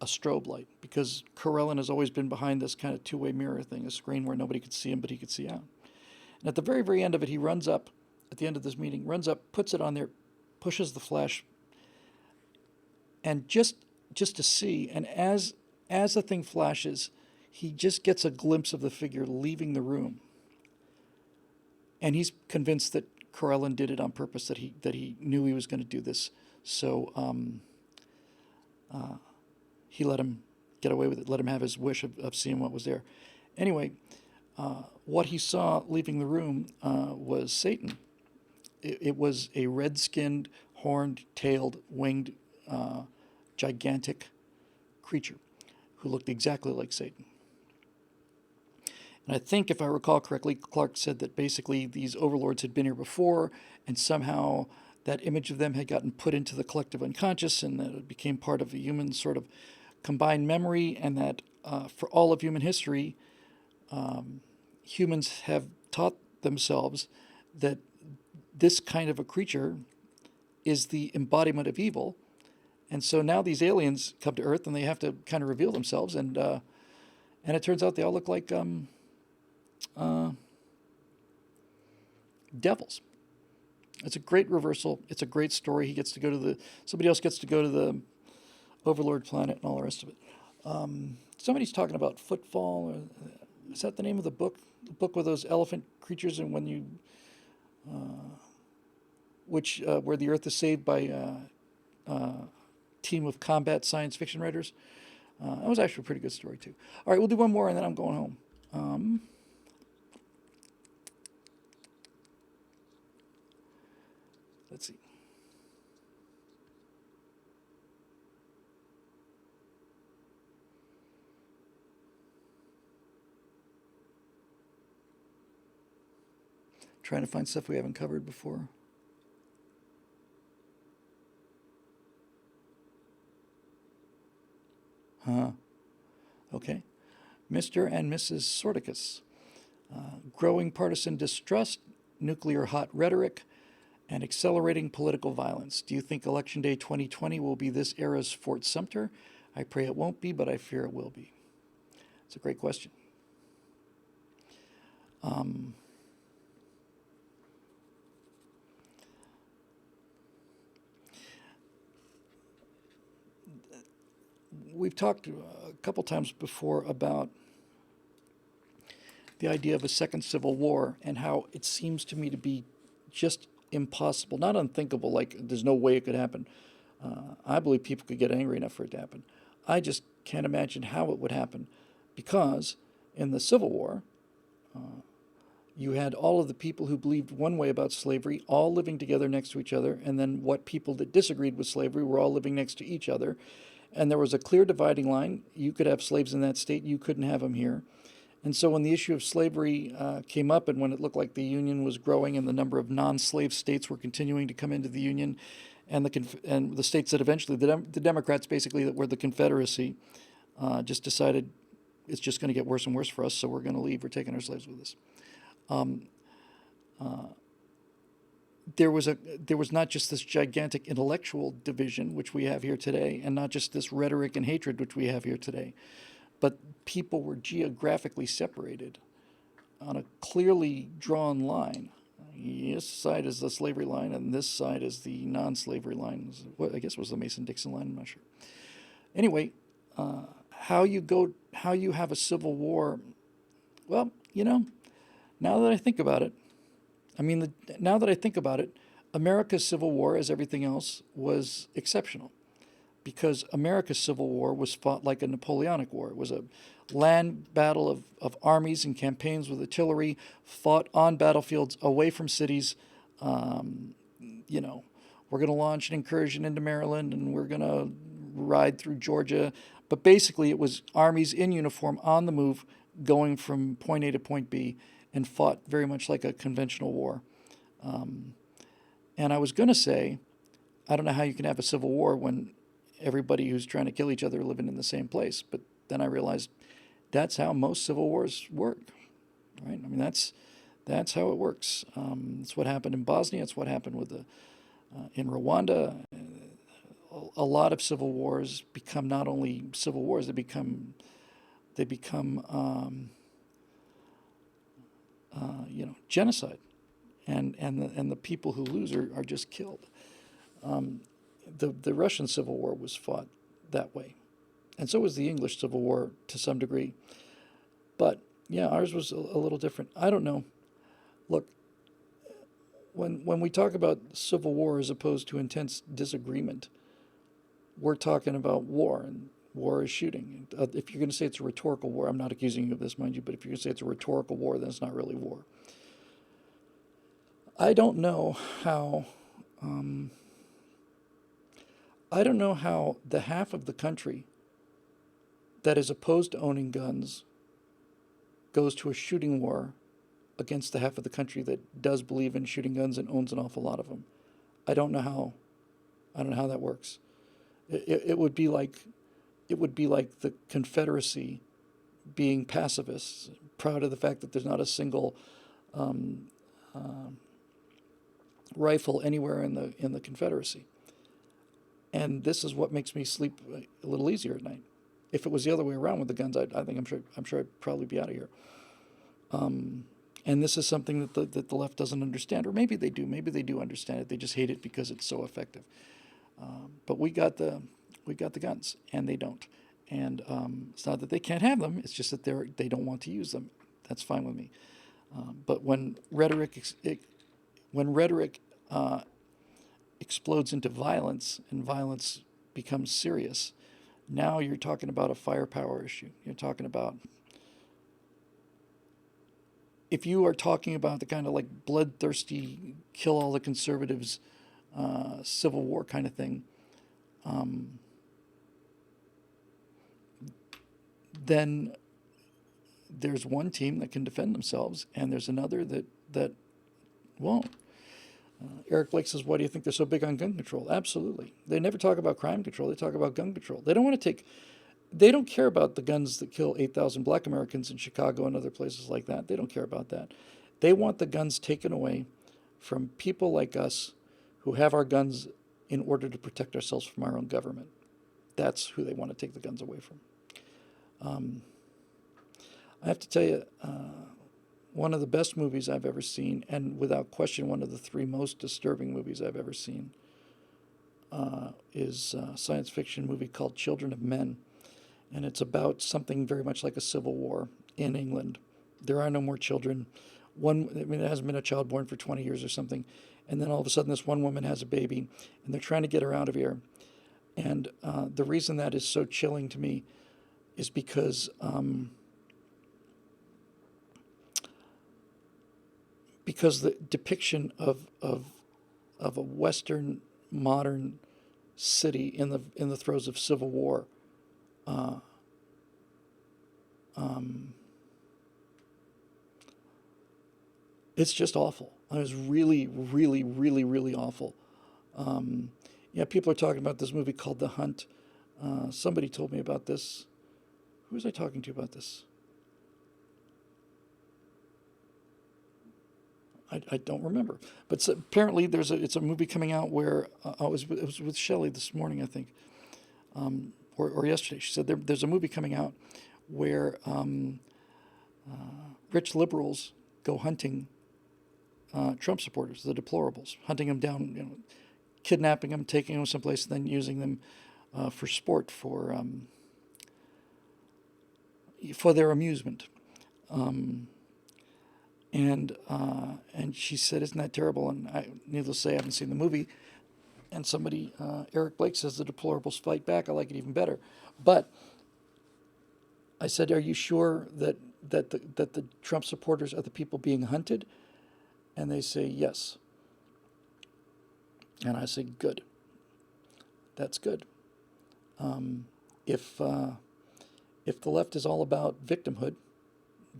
strobe light, because Karelin has always been behind this kind of two-way mirror thing, a screen where nobody could see him, but he could see out. And at the very end of it, he runs up, at the end of this meeting, runs up, puts it on there, pushes the flash, and just to see, and as the thing flashes, he just gets a glimpse of the figure leaving the room. And he's convinced that Karelin did it on purpose, that he knew he was going to do this. So he let him get away with it, let him have his wish of seeing what was there. Anyway, what he saw leaving the room was Satan. It was a red-skinned, horned, tailed, winged, gigantic creature who looked exactly like Satan. And I think, if I recall correctly, Clarke said that basically these overlords had been here before, and somehow that image of them had gotten put into the collective unconscious, and that it became part of a human sort of combined memory, and that for all of human history, humans have taught themselves that this kind of a creature is the embodiment of evil. And so now these aliens come to Earth, and they have to kind of reveal themselves, and it turns out they all look like devils. It's a great reversal. It's a great story. He gets to go to somebody else gets to go to the Overlord planet and all the rest of it. Somebody's talking about Footfall. Is that the name of the book? The book with those elephant creatures, and when you which where the Earth is saved by a team of combat science fiction writers. That was actually a pretty good story too. All right, we'll do one more and then I'm going home. Let's see. Trying to find stuff we haven't covered before. Huh. Okay. Mr. and Mrs. Sordicus. Growing partisan distrust, nuclear hot rhetoric, and accelerating political violence. Do you think Election Day 2020 will be this era's Fort Sumter? I pray it won't be, but I fear it will be. It's a great question. We've talked a couple times before about the idea of a second civil war and how it seems to me to be just impossible, not unthinkable, like there's no way it could happen. I believe people could get angry enough for it to happen. I just can't imagine how it would happen because in the Civil War, you had all of the people who believed one way about slavery all living together next to each other, and then what people that disagreed with slavery were all living next to each other. And there was a clear dividing line. You could have slaves in that state, you couldn't have them here. And so when the issue of slavery came up and when it looked like the Union was growing and the number of non-slave states were continuing to come into the Union, and the states that eventually, the Democrats basically that were the Confederacy, just decided it's just going to get worse and worse for us, so we're going to leave. We're taking our slaves with us. There was not just this gigantic intellectual division which we have here today, and not just this rhetoric and hatred which we have here today, but people were geographically separated on a clearly drawn line. This side is the slavery line, and this side is the non-slavery line. What I guess was the Mason-Dixon line. I'm not sure. Anyway, how you have a civil war? Well, now that I think about it, now that I think about it, America's Civil War, as everything else, was exceptional because America's Civil War was fought like a Napoleonic War. It was a land battle of armies and campaigns with artillery, fought on battlefields away from cities. We're going to launch an incursion into Maryland and we're going to ride through Georgia. But basically, it was armies in uniform on the move going from point A to point B and fought very much like a conventional war. And I was going to say, I don't know how you can have a civil war when everybody who's trying to kill each other are living in the same place. But then I realized that's how most civil wars work, right? That's how it works. It's what happened in Bosnia. It's what happened with in Rwanda. A lot of civil wars become not only civil wars; they become genocide, and the people who lose are just killed. The Russian Civil War was fought that way, and so was the English Civil War to some degree. But yeah, ours was a little different. I don't know. Look, when we talk about civil war as opposed to intense disagreement, we're talking about war, and war is shooting. If you're going to say it's a rhetorical war, I'm not accusing you of this, mind you, but if you're going to say it's a rhetorical war, then it's not really war. I don't know how. I don't know how the half of the country that is opposed to owning guns goes to a shooting war against the half of the country that does believe in shooting guns and owns an awful lot of them. I don't know how. I don't know how that works. It would be like the Confederacy being pacifists, proud of the fact that there's not a single rifle anywhere in the Confederacy. And this is what makes me sleep a little easier at night. If it was the other way around with the guns, I'm sure I'd probably be out of here. And this is something that the left doesn't understand, or maybe they do. Maybe they do understand it. They just hate it because it's so effective. But we got the guns, and they don't. And it's not that they can't have them. It's just that they don't want to use them. That's fine with me. But when rhetoric when rhetoric explodes into violence and violence becomes serious, now you're talking about a firepower issue. You're talking about, if you are talking about the kind of like bloodthirsty, kill all the conservatives, Civil War kind of thing, then there's one team that can defend themselves, and there's another that won't. Eric Blake says, "Why do you think they're so big on gun control?" Absolutely. They never talk about crime control. They talk about gun control. They don't want to take. They don't care about the guns that kill 8,000 Black Americans in Chicago and other places like that. They don't care about that. They want the guns taken away from people like us who have our guns in order to protect ourselves from our own government. That's who they want to take the guns away from. I have to tell you, one of the best movies I've ever seen, and without question one of the three most disturbing movies I've ever seen, is a science fiction movie called Children of Men. And it's about something very much like a civil war in England. There are no more children. There hasn't been a child born for 20 years or something. And then all of a sudden this one woman has a baby, and they're trying to get her out of here. And the reason that is so chilling to me is because the depiction of a Western modern city in the throes of civil war, it's just awful. It was really, really, really, really awful. People are talking about this movie called The Hunt. Somebody told me about this. Who was I talking to about this? I don't remember. But apparently it's a movie coming out where it was with Shelley this morning, I think, or yesterday. She said there's a movie coming out where rich liberals go hunting Trump supporters, the deplorables, hunting them down, kidnapping them, taking them someplace, and then using them for sport, for their amusement. And she said, "Isn't that terrible?" And needless to say, I haven't seen the movie. And somebody, Eric Blake, says the deplorables fight back. I like it even better. But I said, "Are you sure that the Trump supporters are the people being hunted?" And they say yes. And I say, "Good. That's good. If the left is all about victimhood,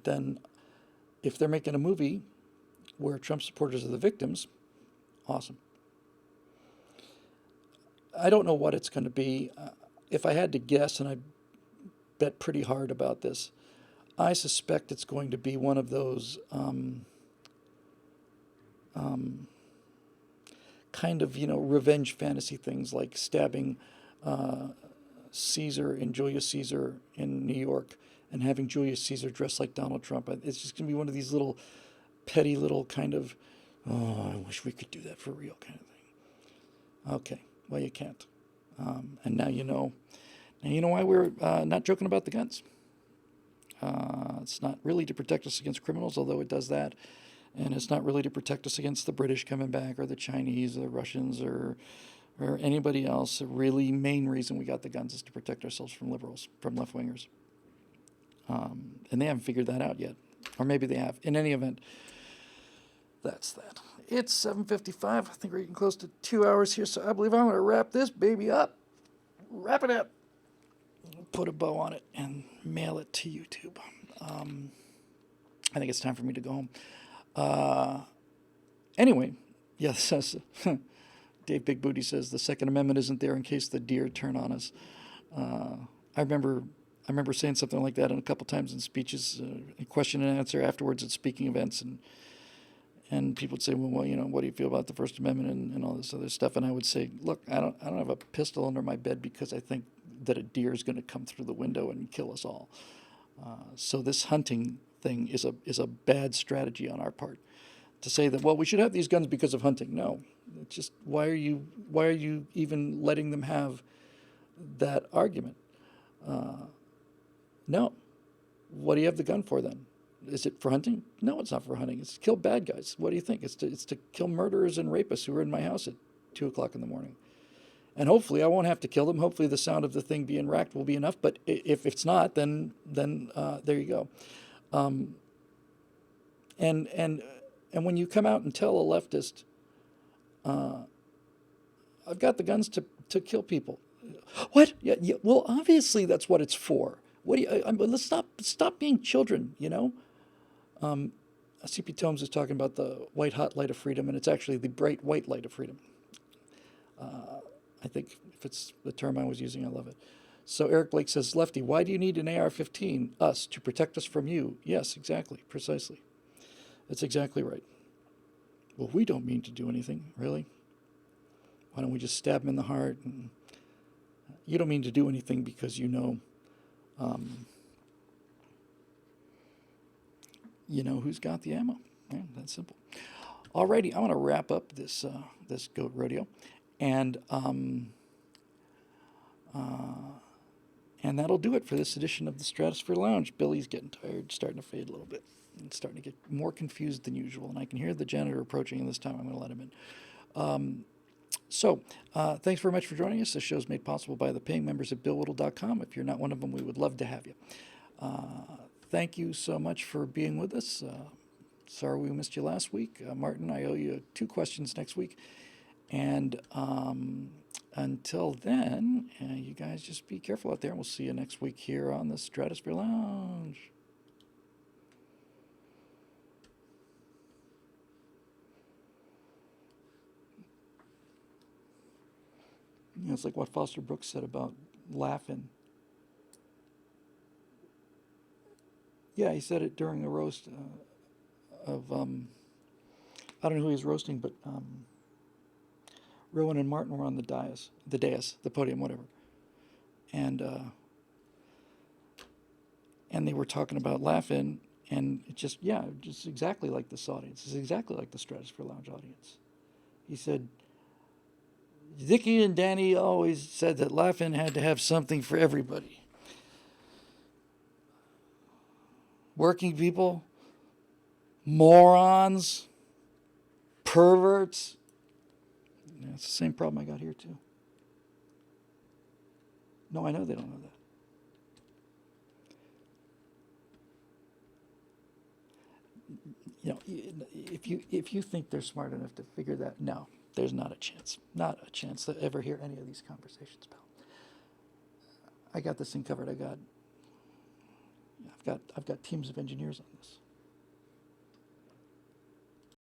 then if they're making a movie where Trump supporters are the victims, awesome." I don't know what it's going to be. If I had to guess, and I bet pretty hard about this, I suspect it's going to be one of those kind of, revenge fantasy things, like stabbing Caesar and Julius Caesar in New York and having Julius Caesar dressed like Donald Trump. It's just going to be one of these little petty little kind of, "Oh, I wish we could do that for real" kind of thing. Okay, well, you can't. And now you know. Now you know why we're not joking about the guns. It's not really to protect us against criminals, although it does that. And it's not really to protect us against the British coming back, or the Chinese, or the Russians, or anybody else. The really main reason we got the guns is to protect ourselves from liberals, from left-wingers. And they haven't figured that out yet. Or maybe they have. In any event, that's that. It's 7:55. I think we're getting close to 2 hours here, so I believe I'm going to wrap this baby up. Wrap it up. Put a bow on it and mail it to YouTube. I think it's time for me to go home. Anyway, yes, Dave Big Booty says the Second Amendment isn't there in case the deer turn on us. I remember saying something like that a couple times in speeches, in question and answer afterwards at speaking events, and people would say, well, what do you feel about the First Amendment and all this other stuff? And I would say, look, I don't have a pistol under my bed because I think that a deer is going to come through the window and kill us all. So this hunting thing is a bad strategy on our part. To say that, well, we should have these guns because of hunting. No, it's just, why are you even letting them have that argument? No. What do you have the gun for then? Is it for hunting? No, it's not for hunting. It's to kill bad guys. What do you think? It's to kill murderers and rapists who are in my house at 2 o'clock in the morning. And hopefully I won't have to kill them. Hopefully the sound of the thing being racked will be enough. But if it's not, then there you go. And when you come out and tell a leftist, I've got the guns to kill people. What? Yeah, yeah. Well, obviously that's what it's for. What do you? Let's stop being children. C.P. Tomes is talking about the white hot light of freedom, and it's actually the bright white light of freedom. I think if it's the term I was using, I love it. So Eric Blake says, Lefty, why do you need an AR-15? Us, to protect us from you. Yes, exactly, precisely. That's exactly right. Well, we don't mean to do anything, really. Why don't we just stab him in the heart? And you don't mean to do anything because you know who's got the ammo. Yeah, that's simple. Alrighty, I'm going to wrap up this goat rodeo, and that'll do it for this edition of the Stratosphere Lounge. Billy's getting tired, starting to fade a little bit, and starting to get more confused than usual. And I can hear the janitor approaching, and this time I'm going to let him in. So, thanks very much for joining us. This show is made possible by the paying members at BillWhittle.com. If you're not one of them, we would love to have you. Thank you so much for being with us. Sorry we missed you last week. Martin, I owe you 2 questions next week. And until then, you guys just be careful out there, and we'll see you next week here on the Stratosphere Lounge. It's like what Foster Brooks said about laughing. Yeah, he said it during the roast of, I don't know who he was roasting, but Rowan and Martin were on the dais, the podium, whatever. And they were talking about laughing, and it just exactly like this audience. It's exactly like the Stratosphere Lounge audience. He said, Dickie and Danny always said that laughing had to have something for everybody. Working people, morons, perverts. Yeah, it's the same problem I got here too. No, I know they don't know that. If you think they're smart enough to figure that, no, there's not a chance. Not a chance to ever hear any of these conversations, pal. I got this thing covered. I've got teams of engineers on this.